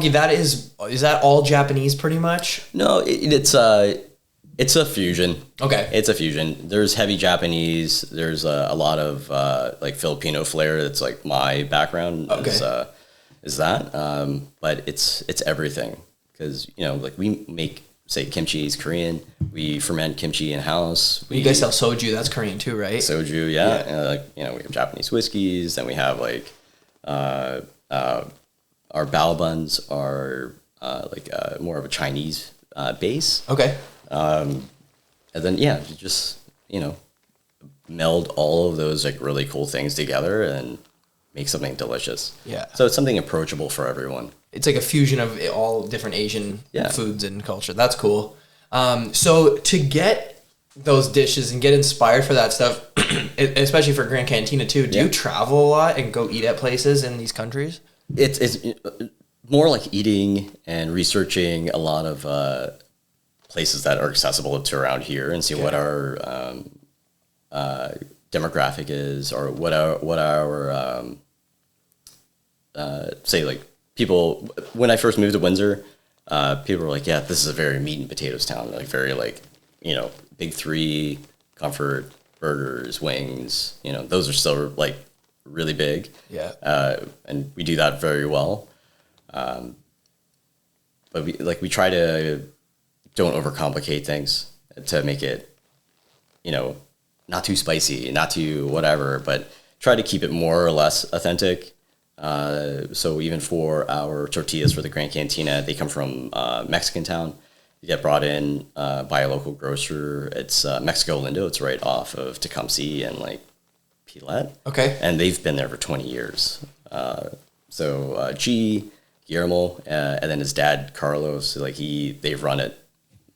is that all Japanese pretty much? No, it's a fusion. Okay. It's a fusion. There's heavy Japanese. There's a lot of like Filipino flair. That's like my background. Okay. Is that? But it's everything, because like we make, say, kimchi is Korean. We ferment kimchi in house. You guys sell soju. That's Korean too, right? Soju, yeah. We have Japanese whiskeys. Then we have like our bao buns are more of a Chinese base. Okay. And then you just meld all of those like really cool things together and make something delicious. Yeah. So it's something approachable for everyone. It's like a fusion of all different Asian Yeah. foods and culture. That's cool. So to get those dishes and get inspired for that stuff, especially for Grand Cantina too, do you travel a lot and go eat at places in these countries? It's more like eating and researching a lot of places that are accessible to around here, and see what our demographic is, or what our say, like, people. When I first moved to Windsor, people were like, yeah, this is a very meat and potatoes town, like very like big 3, comfort, burgers, wings, those are still like really big. Yeah. And we do that very well. But we try to don't overcomplicate things to make it, not too spicy, not too whatever, but try to keep it more or less authentic. So even for our tortillas for the Grand Cantina, they come from Mexican town. They get brought in by a local grocer. It's Mexico Lindo. It's right off of Tecumseh and like Pilat. Okay. And they've been there for 20 years. So Guillermo, and then his dad Carlos, like they run it,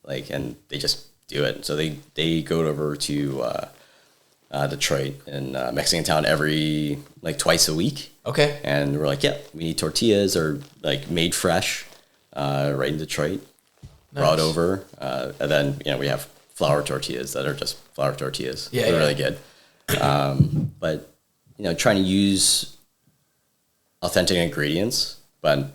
like, and they just do it. So they go over to Detroit and Mexican town every like twice a week. Okay. And we're like, yeah, we need tortillas, or like made fresh, right in Detroit, brought over, and then we have flour tortillas that are just flour tortillas. Yeah, they're really good. But trying to use authentic ingredients, but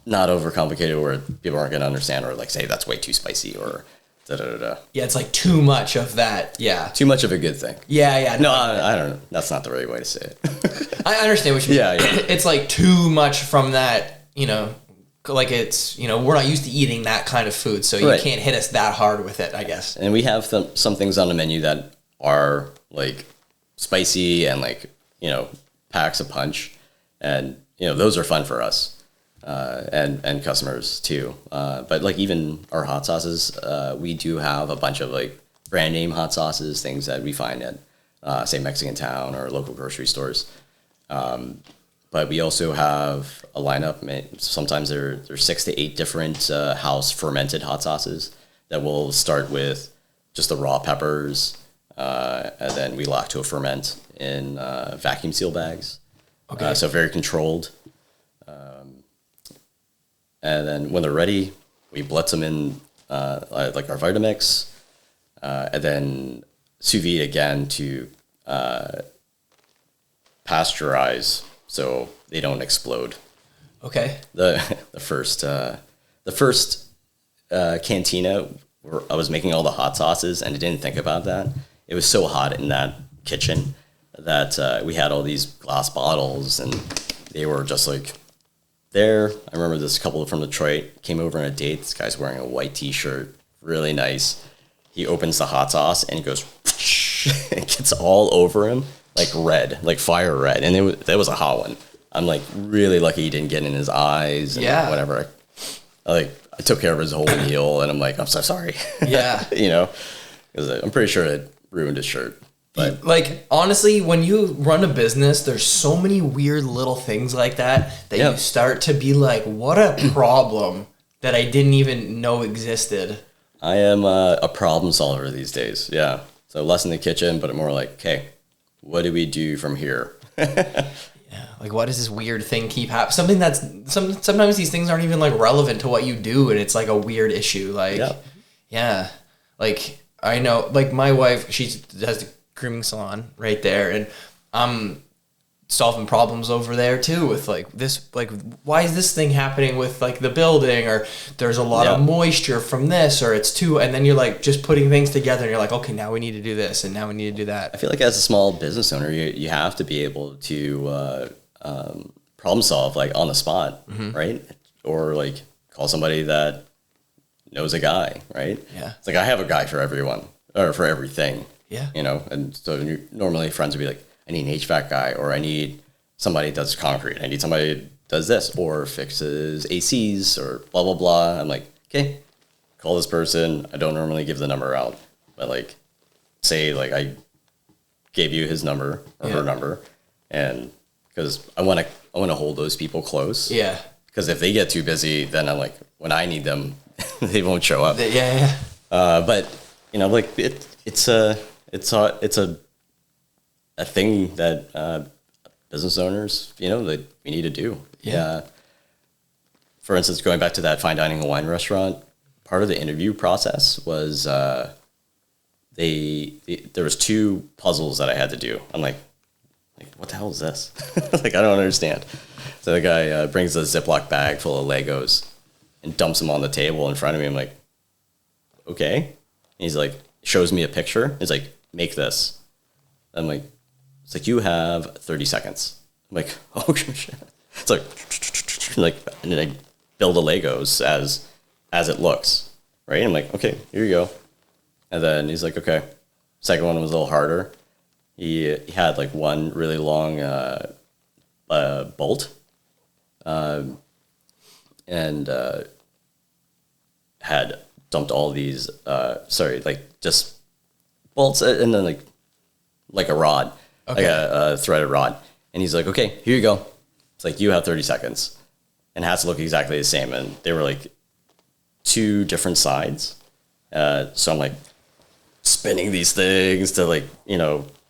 not overcomplicated where people aren't going to understand, or like say that's way too spicy, or Yeah, it's like too much of that. Yeah. Too much of a good thing. Yeah. No, I don't know. That's not the right way to say it. I understand what you mean. Yeah. It's like too much from that, like it's, we're not used to eating that kind of food, so you can't hit us that hard with it, I guess. And we have some things on the menu that are like spicy and like, packs a punch. And, those are fun for us. And customers too. But like even our hot sauces, we do have a bunch of like brand name hot sauces, things that we find at, say, Mexican Town or local grocery stores. But we also have a lineup. Sometimes there's 6 to 8 different house fermented hot sauces that will start with just the raw peppers, and then we lacto ferment in vacuum seal bags. Okay. So very controlled. And then when they're ready, we blitz them in like our Vitamix, and then sous vide again to pasteurize so they don't explode. Okay. The first cantina where I was making all the hot sauces and I didn't think about that. It was so hot in that kitchen that we had all these glass bottles and they were just like there. I remember this couple from Detroit came over on a date. This guy's wearing a white t-shirt, really nice. He opens the hot sauce and he goes, it gets all over him, like red, like fire red. And that was a hot one. I'm like really lucky he didn't get in his eyes and whatever. I took care of his whole meal and I'm like, I'm so sorry. Yeah. Because I'm pretty sure it ruined his shirt. But like honestly, when you run a business, there's so many weird little things like that you start to be like, what a problem that I didn't even know existed. I am a problem solver these days. Yeah. So less in the kitchen, but more like, okay, what do we do from here? Like what does this weird thing keep happening? Something that's sometimes these things aren't even like relevant to what you do, and it's like a weird issue. Like, yeah. Like I know, like my wife, she has the grooming salon right there, and I'm solving problems over there too with like this, like why is this thing happening with like the building, or there's a lot of moisture from this, or it's too, and then you're like just putting things together and you're like, okay, now we need to do this and now we need to do that. I feel like as a small business owner, you have to be able to problem solve like on the spot, right? Or like call somebody that knows a guy, right? Yeah. It's like I have a guy for everyone or for everything. Yeah. And so normally friends would be like, I need an HVAC guy, or I need somebody that does concrete. I need somebody that does this or fixes ACs or blah, blah, blah. I'm like, okay, call this person. I don't normally give the number out, but like say like I gave you his number or her number, and because I want to hold those people close. Yeah. Because if they get too busy, then I'm like, when I need them, they won't show up. But like it's a thing that business owners, that we need to do. Yeah. For instance, going back to that fine dining and wine restaurant, part of the interview process was there was 2 puzzles that I had to do. I'm like, what the hell is this? Like, I don't understand. So the guy brings a Ziploc bag full of Legos and dumps them on the table in front of me. I'm like, okay. And he's like, shows me a picture. He's like, make this. I'm like, it's like, you have 30 seconds. I'm like, oh shit. It's like, and then I build the Legos as it looks, right? I'm like, okay, here you go. And then he's like, okay. Second one was a little harder. He had like one really long bolt, and had dumped all these, just bolts, and then like a rod, like a threaded rod. And he's like, okay, here you go. It's like, you have 30 seconds. And it has to look exactly the same. And they were like 2 different sides. So I'm like spinning these things to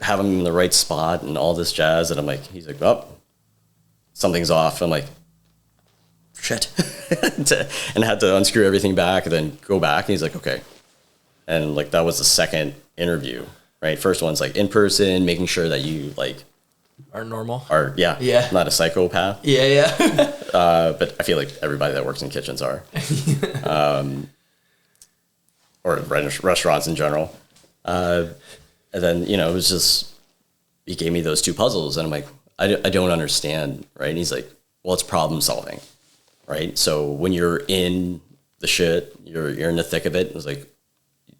have them in the right spot and all this jazz. And I'm like, he's like, oh, something's off. I'm like, shit. And I had to unscrew everything back and then go back. And he's like, okay. And that was the second interview, right? First one's in person, making sure that you are normal. Yeah. Not a psychopath. Yeah. But I feel like everybody that works in kitchens are. or restaurants in general. And then, it was just, he gave me those two puzzles and I'm like, I don't understand, right? And he's like, well, it's problem solving, right? So when you're in the shit, you're in the thick of it. It was like,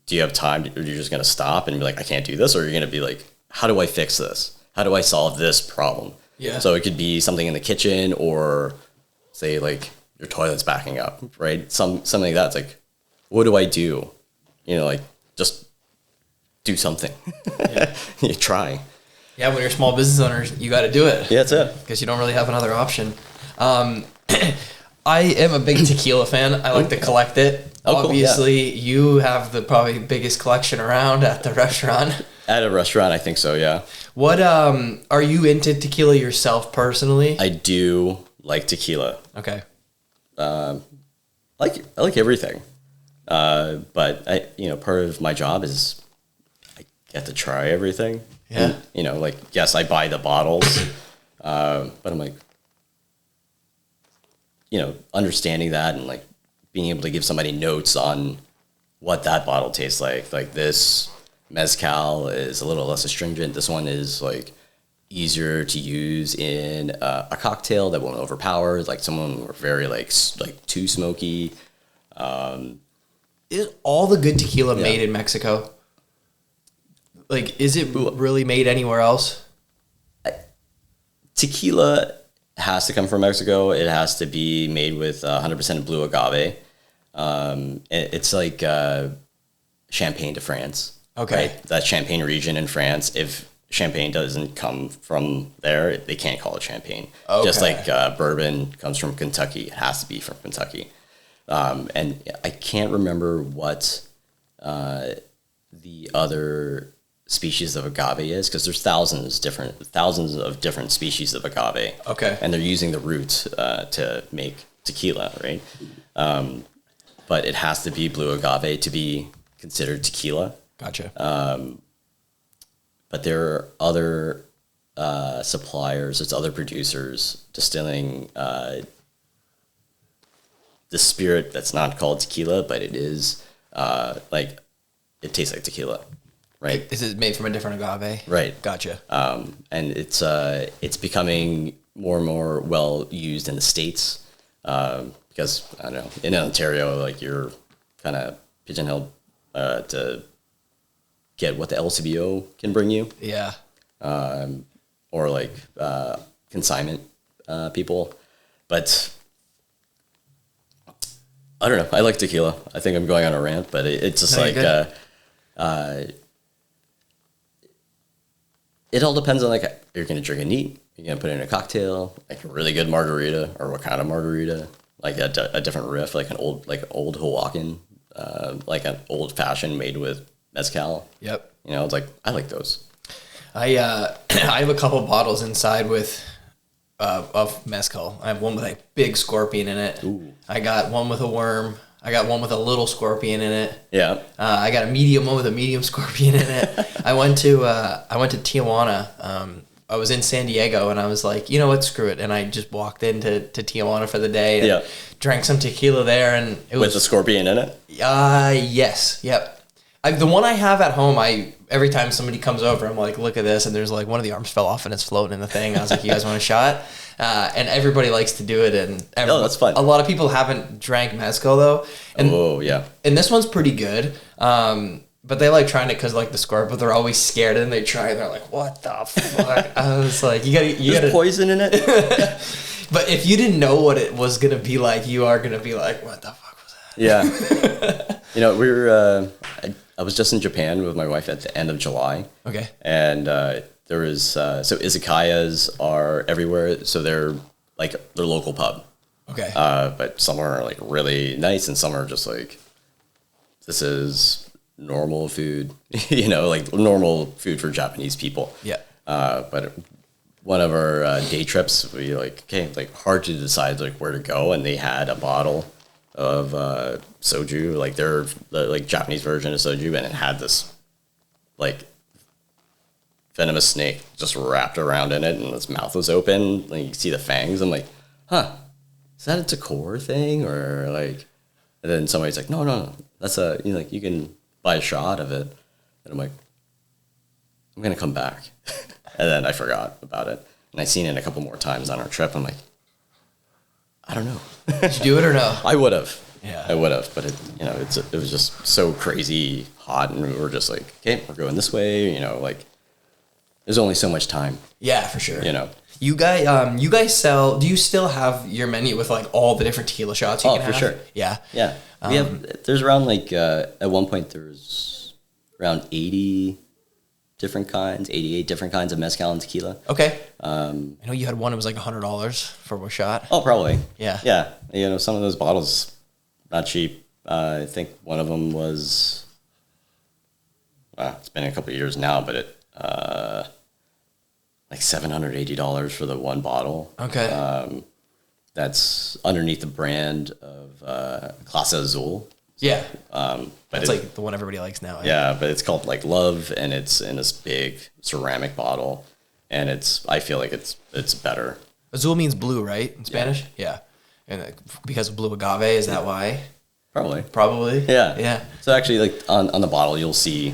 do you have time? Or you're just going to stop and be like, I can't do this? Or you're going to be like, how do I fix this? How do I solve this problem? Yeah. So it could be something in the kitchen or say like your toilet's backing up, right? Something like that. It's like, what do I do? Like just do something. Yeah. You try. Yeah, when you're small business owners, you got to do it. Yeah, that's it. Because you don't really have another option. I am a big tequila fan. I like to collect it. Oh, cool. Obviously, you have the probably biggest collection around at the restaurant. At a restaurant, I think so, yeah. What are you into tequila yourself personally? I do like tequila. Okay. I like everything. But part of my job is I get to try everything. Yeah. And, yes, I buy the bottles, but I'm like, understanding that and like being able to give somebody notes on what that bottle tastes like this mezcal is a little less astringent. This one is like easier to use in a cocktail that won't overpower. Like someone were very like too smoky. Is all the good tequila made in Mexico? Like, is it really made anywhere else? Tequila has to come from Mexico. It has to be made with 100% blue agave. It's like Champagne de France. Okay. Right? That Champagne region in France. If Champagne doesn't come from there, they can't call it Champagne. Okay. Just like bourbon comes from Kentucky. It has to be from Kentucky. And I can't remember what the other species of agave is because there's thousands of different species of agave. Okay. And they're using the roots to make tequila, right? But it has to be blue agave to be considered tequila. Gotcha. But there are other suppliers, it's other producers distilling the spirit that's not called tequila, but it is it tastes like tequila. Right. Is it made from a different agave? Right. Gotcha. And it's becoming more and more well used in the States because I don't know, in Ontario, like you're kind of pigeonholed to get what the LCBO can bring you. Yeah. Or like consignment people, but I don't know. I like tequila. I think I'm going on a rant, but it's just it all depends on like you're going to drink it neat, you're going to put it in a cocktail, like a really good margarita, or what kind of margarita, like a different riff, like an old Hawaiian, like an old fashioned made with mezcal. Yep. It's like I like those. I have a couple bottles inside with of mezcal. I have one with a big scorpion in it. Ooh. I got one with a worm. I got one with a little scorpion in it. Yeah. I got a medium one with a medium scorpion in it. I went to Tijuana. I was in San Diego and I was like, you know what, screw it. And I just walked into Tijuana for the day and drank some tequila there. And it was with the scorpion in it? Yes. Yep. The one I have at home, every time somebody comes over, I'm like, look at this. And there's like one of the arms fell off and it's floating in the thing. I was like, you guys want a shot? And everybody likes to do it. And that's fun. A lot of people haven't drank mezcal though. And, yeah. And this one's pretty good. But they like trying it because like the scorpion, but they're always scared and they try and they're like, what the fuck? I was like, you gotta poison in it. But if you didn't know what it was gonna be like, you are gonna be like, what the fuck was that? Yeah. I was just in Japan with my wife at the end of July. Okay. And there was so izakayas are everywhere. So they're like their local pub. Okay. But some are like really nice, and some are just like, this is normal food, like normal food for Japanese people. Yeah. But one of our day trips, we hard to decide like where to go, and they had a bottle of soju, like the Japanese version of soju, and it had this like venomous snake just wrapped around in it, and its mouth was open, and you see the fangs. I'm like, huh, is that a decor thing, or like And then somebody's like, no, that's like you can buy a shot of it. And I'm like, I'm gonna come back. And then I forgot about it, and I seen it a couple more times on our trip. I'm like, I don't know. Did you do it or no? I would have. Yeah. I would have, but it was just so crazy hot, and we were just like, okay, we're going this way. Like there's only so much time. Yeah, for sure. You guys sell. Do you still have your menu with like all the different tequila shots you can have? Oh, for sure. Yeah. Yeah. We have. There's around like at one point there's around 88 different kinds of mezcal and tequila. Okay. I know you had one. It was like $100 for a shot. Oh, probably. Yeah. Yeah. Some of those bottles, not cheap. I think one of them was. It's been a couple of years now, but it like $780 for the one bottle. Okay. That's underneath the brand of Clase Azul. Yeah. But it's like the one everybody likes now. Yeah, but it's called like Love, and it's in this big ceramic bottle, and I feel like it's better. Azul means blue, right? In Spanish? Yeah. And because of blue agave, is that why? Probably. Yeah. Yeah. So actually, like on the bottle, you'll see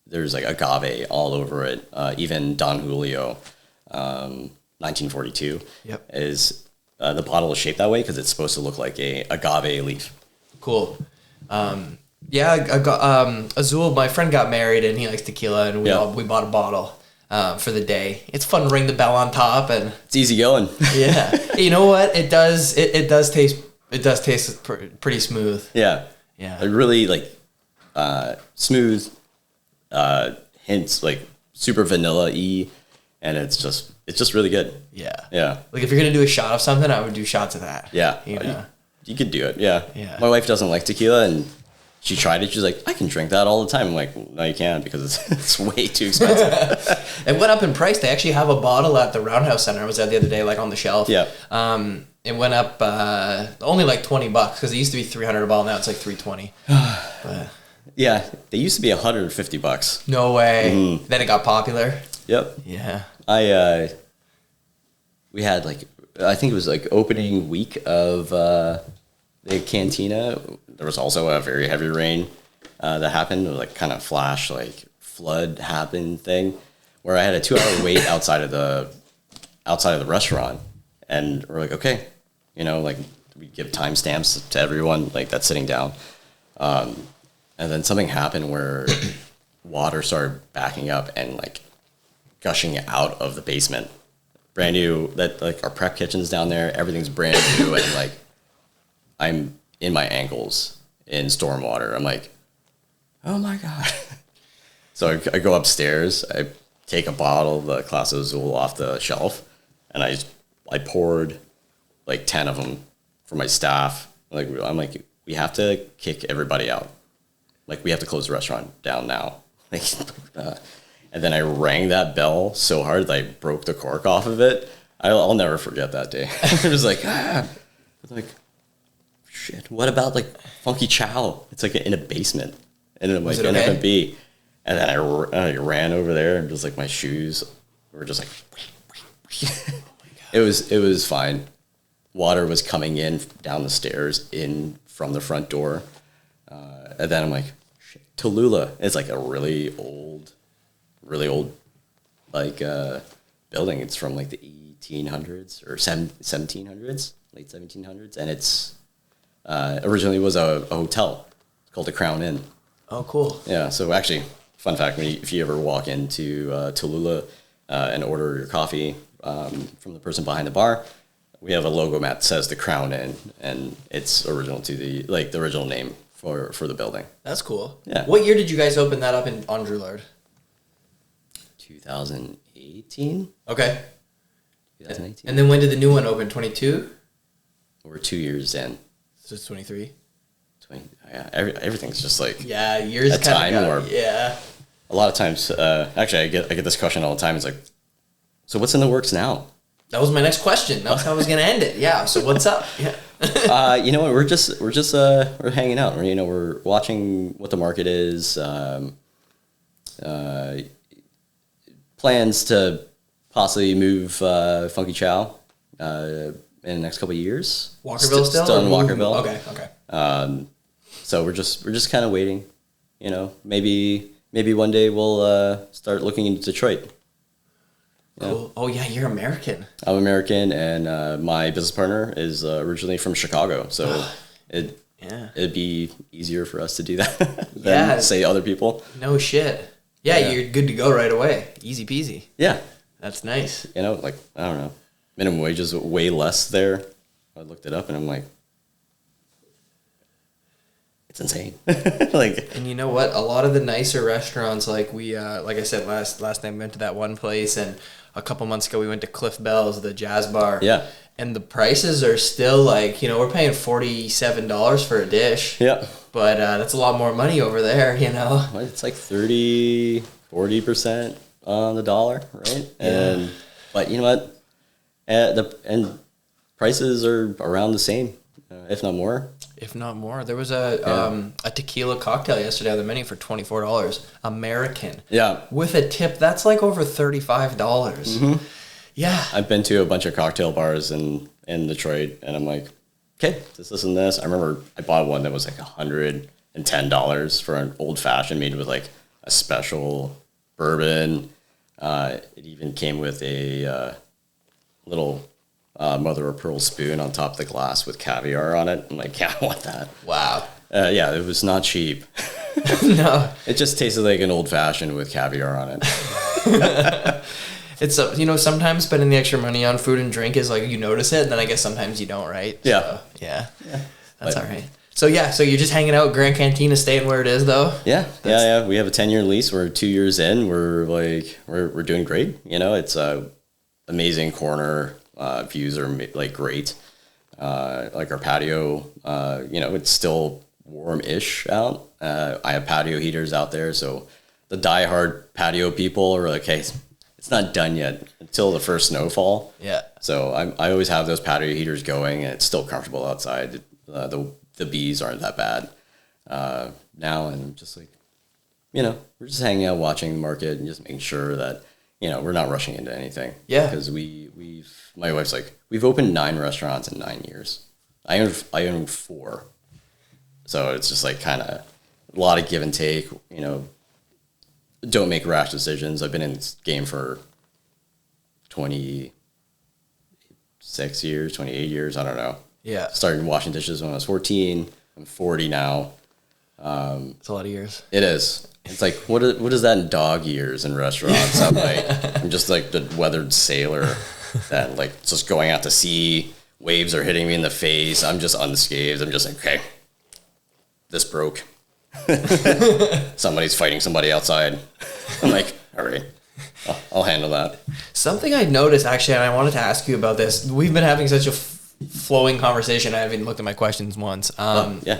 there's like agave all over it. Even Don Julio, 1942, Yep. is the bottle is shaped that way because it's supposed to look like a agave leaf. Cool. Azul, my friend got married and he likes tequila, and we bought a bottle for the day. It's fun to ring the bell on top, and it's easy going. Yeah. You know what? It does taste pretty smooth. Yeah. Yeah. It really like smooth hints like super vanilla-y, and it's just really good. Yeah. Yeah. Like if you're going to do a shot of something, I would do shots of that. Yeah. You could do it. Yeah. Yeah. My wife doesn't like tequila, and she tried it. She's like, I can drink that all the time. I'm like, no, you can't, because it's way too expensive. It went up in price. They actually have a bottle at the Roundhouse Center. I was at the other day, like on the shelf. Yeah. It went up only like $20 because it used to be $300 a bottle. Now it's like $320. But yeah, they used to be $150. No way. Then it got popular. Yep. Yeah. We had like, I think it was like opening week of the cantina. There was also a very heavy rain that happened. It was like kind of flash, like flood happened thing, where I had a 2-hour wait outside of the restaurant, and we're like, okay, like we give timestamps to everyone like that's sitting down, and then something happened where water started backing up and like gushing out of the basement. Brand new, that like our prep kitchen's down there, everything's brand new, and like I'm in my ankles in storm water. I'm like, oh my God. So I go upstairs, I take a bottle of the Clase Azul off the shelf, and I poured like 10 of them for my staff. I'm like, we have to kick everybody out. Like, we have to close the restaurant down now. And then I rang that bell so hard that I broke the cork off of it. I'll never forget that day. It was like, like, shit, what about like Funky Chow? It's like in a basement. And I'm like, an F&B. And then I ran over there, and just like my shoes were just like, it was fine. Water was coming in down the stairs in from the front door. And then I'm like, shit, Taloola. It's like a really old like building. It's from like the 1800s or 1700s, late 1700s, and it's originally was a hotel called the Crown Inn. Oh, cool. Yeah. So actually, fun fact: if you ever walk into Taloola and order your coffee from the person behind the bar, we have a logo mat that says the Crown Inn, and it's original to the original name for the building. That's cool. Yeah. What year did you guys open that up on Drillard? 2018. Okay. 2018. And then when did the new one open? 22? We're 2 years in. So it's 23? 20. Yeah. Everything's just like years a time warp. Yeah. A lot of times, actually, I get this question all the time. It's like, so what's in the works now? That was my next question. That's how I was going to end it. Yeah. So what's up? Yeah. You know what? We're hanging out. We're watching what the market is. Plans to possibly move Funky Chow, in the next couple of years. Walkerville still? Still in Walkerville. Okay. So we're just kind of waiting. You know, maybe one day we'll start looking into Detroit. Yeah. Cool. Oh yeah, you're American. I'm American, and my business partner is originally from Chicago, so it'd be easier for us to do that than say other people. No shit. Yeah, you're good to go right away. Easy peasy. Yeah. That's nice. You know, like, I don't know, minimum wage is way less there. I looked it up, and I'm like, it's insane. Like, and you know what? A lot of the nicer restaurants, like like I said last time, we went to that one place, and a couple months ago we went to Cliff Bell's, the jazz bar. Yeah. And the prices are still like, you know, we're paying $47 for a dish. Yeah. But that's a lot more money over there, you know. It's like 40% on the dollar, right? Yeah. But you know what? And prices are around the same, if not more. If not more. There was a tequila cocktail yesterday on the menu for $24, American. Yeah. With a tip, that's like over $35. Mm-hmm. Yeah. I've been to a bunch of cocktail bars in Detroit, and I'm like, okay, this and this. I remember I bought one that was like $110 for an old fashioned made with like a special bourbon. It even came with a little mother of pearl spoon on top of the glass with caviar on it. I'm like, yeah, I want that. Wow. Yeah, it was not cheap. No. It just tasted like an old fashioned with caviar on it. It's, you know, sometimes spending the extra money on food and drink is like, you notice it, and then I guess sometimes you don't, right? Yeah. So, yeah. That's all right. So, so you're just hanging out, Grand Cantina, staying where it is, though? Yeah. Yeah. We have a 10-year lease. We're 2 years in. We're like, we're doing great. You know, it's amazing corner. Views are like great. Like our patio, you know, it's still warm-ish out. I have patio heaters out there, so the diehard patio people are like, hey, it's not done yet until the first snowfall. Yeah. So I always have those patio heaters going, and it's still comfortable outside. The bees aren't that bad now, and I'm just like, you know, we're just hanging out, watching the market, and just making sure that, you know, we're not rushing into anything. Yeah. Because my wife's like, we've opened 9 restaurants in 9 years. I own 4. So it's just like kind of a lot of give and take, you know, don't make rash decisions. I've been in this game for 26 years, 28 years. I don't know. Yeah. Started washing dishes when I was 14. I'm 40 now. It's a lot of years. It is. It's like, what is that in dog years in restaurants? I'm just like the weathered sailor that like just going out to sea. Waves are hitting me in the face. I'm just unscathed. I'm just like, okay, this broke. Somebody's fighting somebody outside. I'm like, all right, I'll handle that. Something I noticed, actually, and I wanted to ask you about this. We've been having such a flowing conversation. I haven't even looked at my questions once,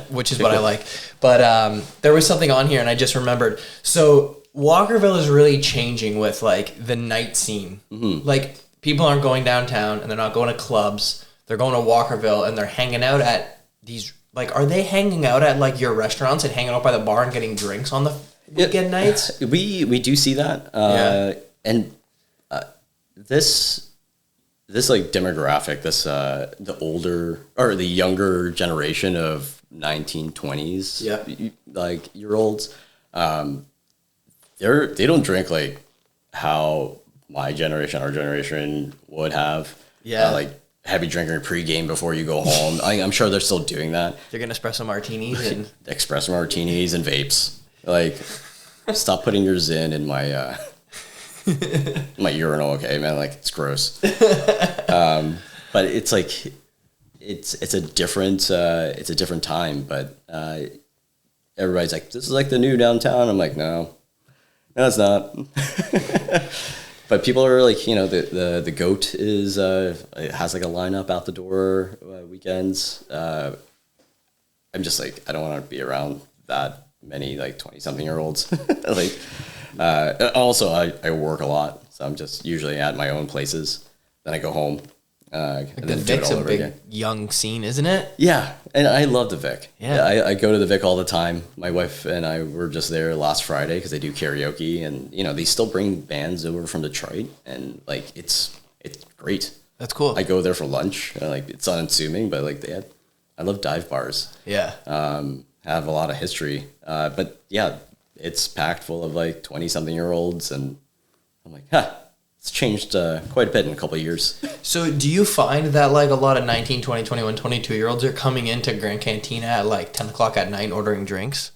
which is what I like. But there was something on here, and I just remembered. So Walkerville is really changing with like the night scene. Mm-hmm. Like people aren't going downtown, and they're not going to clubs. They're going to Walkerville, and they're hanging out at these. Like, are they hanging out at like your restaurants and hanging out by the bar and getting drinks on the weekend nights? We do see that, and this like demographic, the older or the younger generation of 1920s, like year olds, they don't drink like how my generation, our generation would have. Yeah, like heavy drinker pregame before you go home. I'm sure they're still doing that. They're gonna espresso martinis and vapes. Like, stop putting your Zin in my my urinal, okay, man? Like, it's gross. But it's like it's a different time. But everybody's like, this is like the new downtown. I'm like, no, it's not. But people are like, you know, the goat is it has like a lineup out the door weekends. I'm just like, I don't want to be around that many like 20-something-year-olds. Like, also I work a lot, so I'm just usually at my own places. Then I go home. And then the Vic's a big young scene, isn't it? Yeah, and I love the Vic. Yeah, I go to the Vic all the time. My wife and I were just there last Friday because they do karaoke, and you know they still bring bands over from Detroit, and like it's great. That's cool. I go there for lunch. Like, it's unassuming, but like I love dive bars. Yeah. Have a lot of history. But yeah, it's packed full of like 20-something-year-olds, and I'm like, it's changed quite a bit in a couple of years. So do you find that like a lot of 19, 20, 21, 22-year-olds are coming into Grand Cantina at like 10 o'clock at night ordering drinks?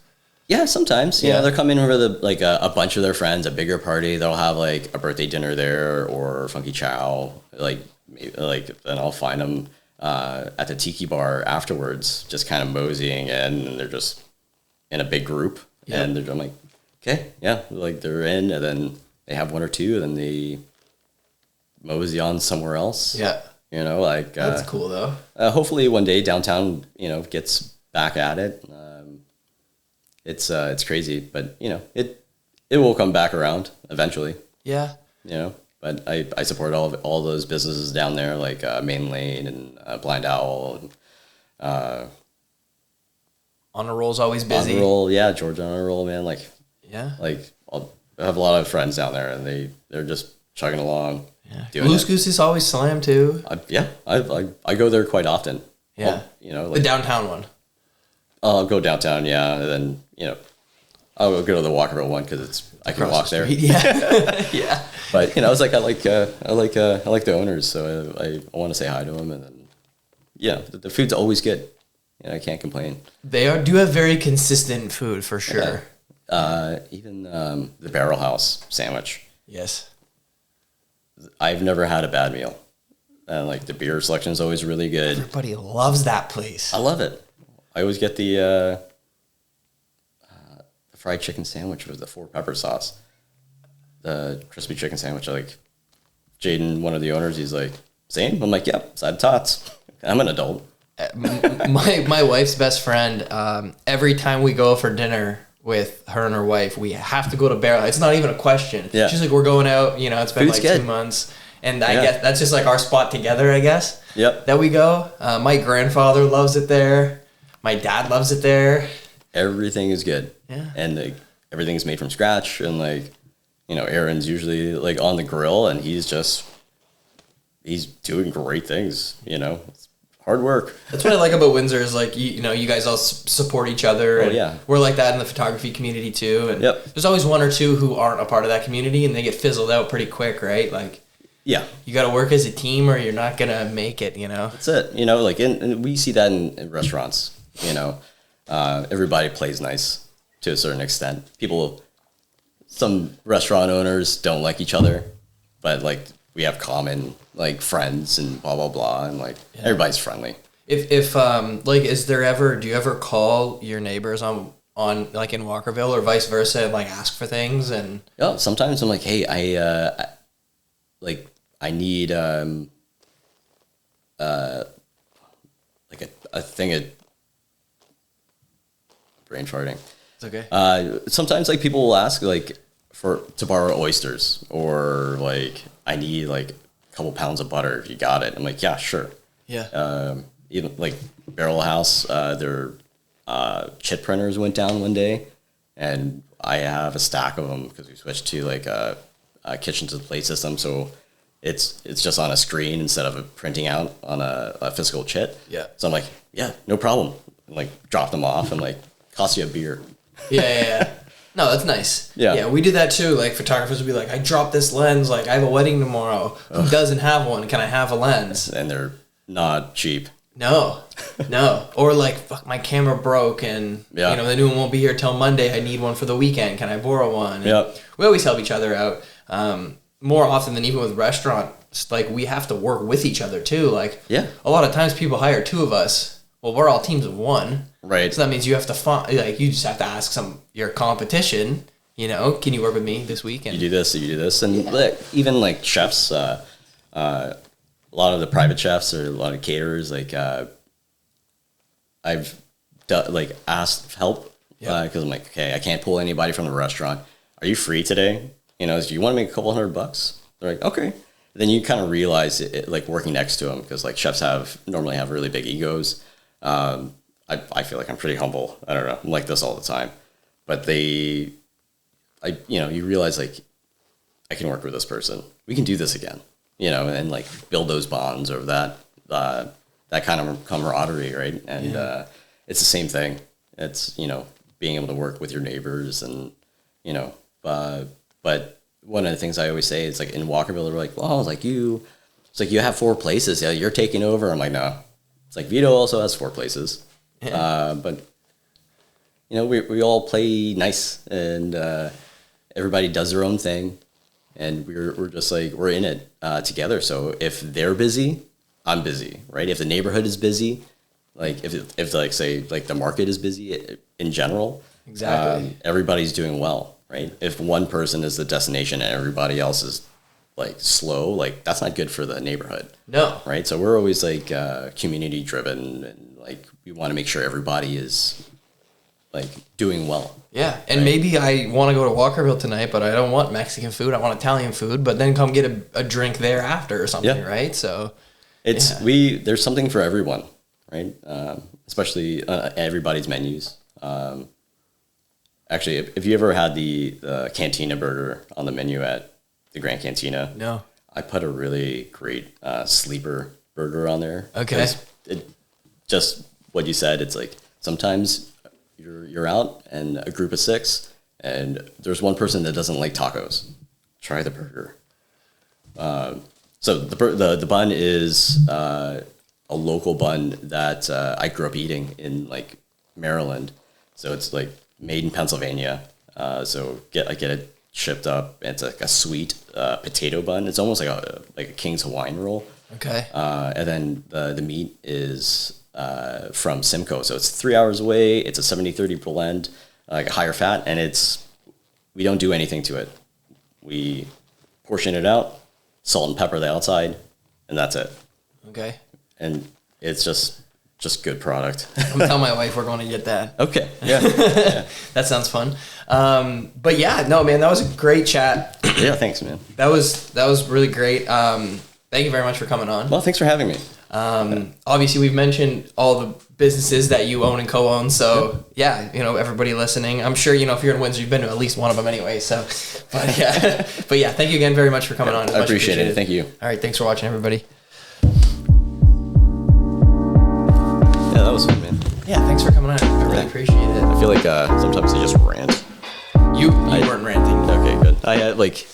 Yeah, sometimes. Yeah, they're coming with like a bunch of their friends, a bigger party. They'll have like a birthday dinner there or funky chow. Like and I'll find them at the Tiki bar afterwards, just kind of moseying in, and they're just in a big group. Yep. And I'm like, okay, yeah, like they're in, and then they have one or two, and then they mosey on somewhere else. Yeah. You know, like... That's cool, though. Hopefully one day downtown, gets back at it. It's crazy, but, it will come back around eventually. Yeah. But I support all those businesses down there, like Main Lane and Blind Owl. And, Honor Roll's always busy. Honor Roll, yeah, Georgia Honor Roll, man. Like, yeah. Like, I have a lot of friends down there, and they're just chugging along. Yeah. Loose Goose is always slammed, too. I go there quite often. Yeah. Like, the downtown one. I'll go downtown, yeah, and then, I'll go to the Walkerville one because I can walk there. Yeah. Yeah. But, it's like I like the owners, so I want to say hi to them, and then, the food's always good. I can't complain. They do have very consistent food, for sure. Even the Barrel House sandwich. Yes. I've never had a bad meal. And like the beer selection is always really good. Everybody loves that place. I love it. I always get the fried chicken sandwich with the 4-pepper sauce. The crispy chicken sandwich. Like Jaden, one of the owners, he's like, same? I'm like, yep, side of tots. I'm an adult. My wife's best friend, every time we go for dinner with her and her wife, we have to go to Barrel. It's not even a question. Yeah. She's like, we're going out, it's been Food's like good. 2 months. And I guess that's just like our spot together, I guess. Yep. That we go. My grandfather loves it there. My dad loves it there. Everything is good. Yeah. And like everything's made from scratch, and like, Aaron's usually like on the grill, and he's doing great things, It's hard work. That's what I like about Windsor is like, you guys all support each other. And yeah. We're like that in the photography community too. And yep. There's always one or two who aren't a part of that community, and they get fizzled out pretty quick, right? Like, yeah, you got to work as a team or you're not going to make it, That's it. Like, and we see that in restaurants, everybody plays nice to a certain extent. Some restaurant owners don't like each other, but like we have common like friends and blah, blah, blah. And like everybody's friendly. If like, do you ever call your neighbors on like in Walkerville or vice versa and like ask for things? And yeah, sometimes I'm like, hey, I need like a thing of brain farting. It's okay. Sometimes like people will ask like to borrow oysters, or like I need like a couple pounds of butter. If you got it, I'm like, yeah, sure. Yeah. Even like Barrel House, their chit printers went down one day, and I have a stack of them because we switched to like a kitchen to the plate system, so it's just on a screen instead of printing out on a physical chit. Yeah. So I'm like, yeah, no problem. And like drop them off and like cost you a beer. Yeah. No, that's nice. Yeah, we do that too. Like photographers would be like, I dropped this lens. Like I have a wedding tomorrow. Who doesn't have one? Can I have a lens? And they're not cheap. No. Or like, fuck, my camera broke, and the new one won't be here till Monday. I need one for the weekend. Can I borrow one? Yeah. We always help each other out. More often than even with restaurants, like we have to work with each other too. Like a lot of times people hire two of us. Well, we're all teams of one. Right. So that means you have to find, like, you just have to ask your competition, can you work with me this week? And you do this. And even like chefs, a lot of the private chefs or a lot of caterers, like, I've asked help because I'm like, okay, I can't pull anybody from the restaurant. Are you free today? Do you want to make a couple $100? They're like, okay. Then you kind of realize it like working next to them, because like chefs normally have really big egos. I feel like I'm pretty humble. I don't know. I'm like this all the time, but you realize like I can work with this person. We can do this again. you know, and like build those bonds or that kind of camaraderie, right? And it's the same thing. It's, you know, being able to work with your neighbors and, you know, but one of the things I always say is like in Walkerville, they're like, well, it's like you have 4 places. Yeah, you're taking over. I'm like, no. It's like Vito also has 4 places. Yeah. But, you know, we all play nice and everybody does their own thing. And we're just like, we're in it together. So if they're busy, I'm busy, right? If the neighborhood is busy, like if like say like the market is busy in general, exactly, everybody's doing well, right? If one person is the destination and everybody else is like slow, like that's not good for the neighborhood. No, right? So we're always like community driven, and like we want to make sure everybody is like doing well. Yeah, and maybe I want to go to Walkerville tonight, but I don't want Mexican food. I want Italian food, but then come get a drink there after or something, right? So it's there's something for everyone, right? Especially everybody's menus. Actually, if you ever had the Cantina burger on the menu at the Grand Cantina, no, I put a really great sleeper burger on there. Okay, just what you said. It's like sometimes you're out and a group of 6, and there's one person that doesn't like tacos. Try the burger. So the bun is a local bun that I grew up eating in like Maryland. So it's like made in Pennsylvania. So I get it shipped up. It's like a sweet potato bun. It's almost like a King's Hawaiian roll. Okay. And then the meat is from Simcoe. So it's 3 hours away. It's a 70-30 blend, like a higher fat, and we don't do anything to it. We portion it out, salt and pepper the outside, and that's it. Okay. And it's just good product. I'm telling my wife we're going to get that. Okay. Yeah. Yeah. That sounds fun. But yeah, no, man, that was a great chat. Yeah, thanks, man. That was really great. Thank you very much for coming on. Well, thanks for having me. Obviously, we've mentioned all the businesses that you own and co-own. So yeah, you know, everybody listening, I'm sure, you know, if you're in Windsor, you've been to at least one of them anyway. So, but yeah, thank you again very much for coming on. I appreciate it. Thank you. All right. Thanks for watching, everybody. Yeah, that was fun, man. Yeah. Thanks for coming on. I really appreciate it. I feel like sometimes I just rant. You weren't ranting. Okay, good. I like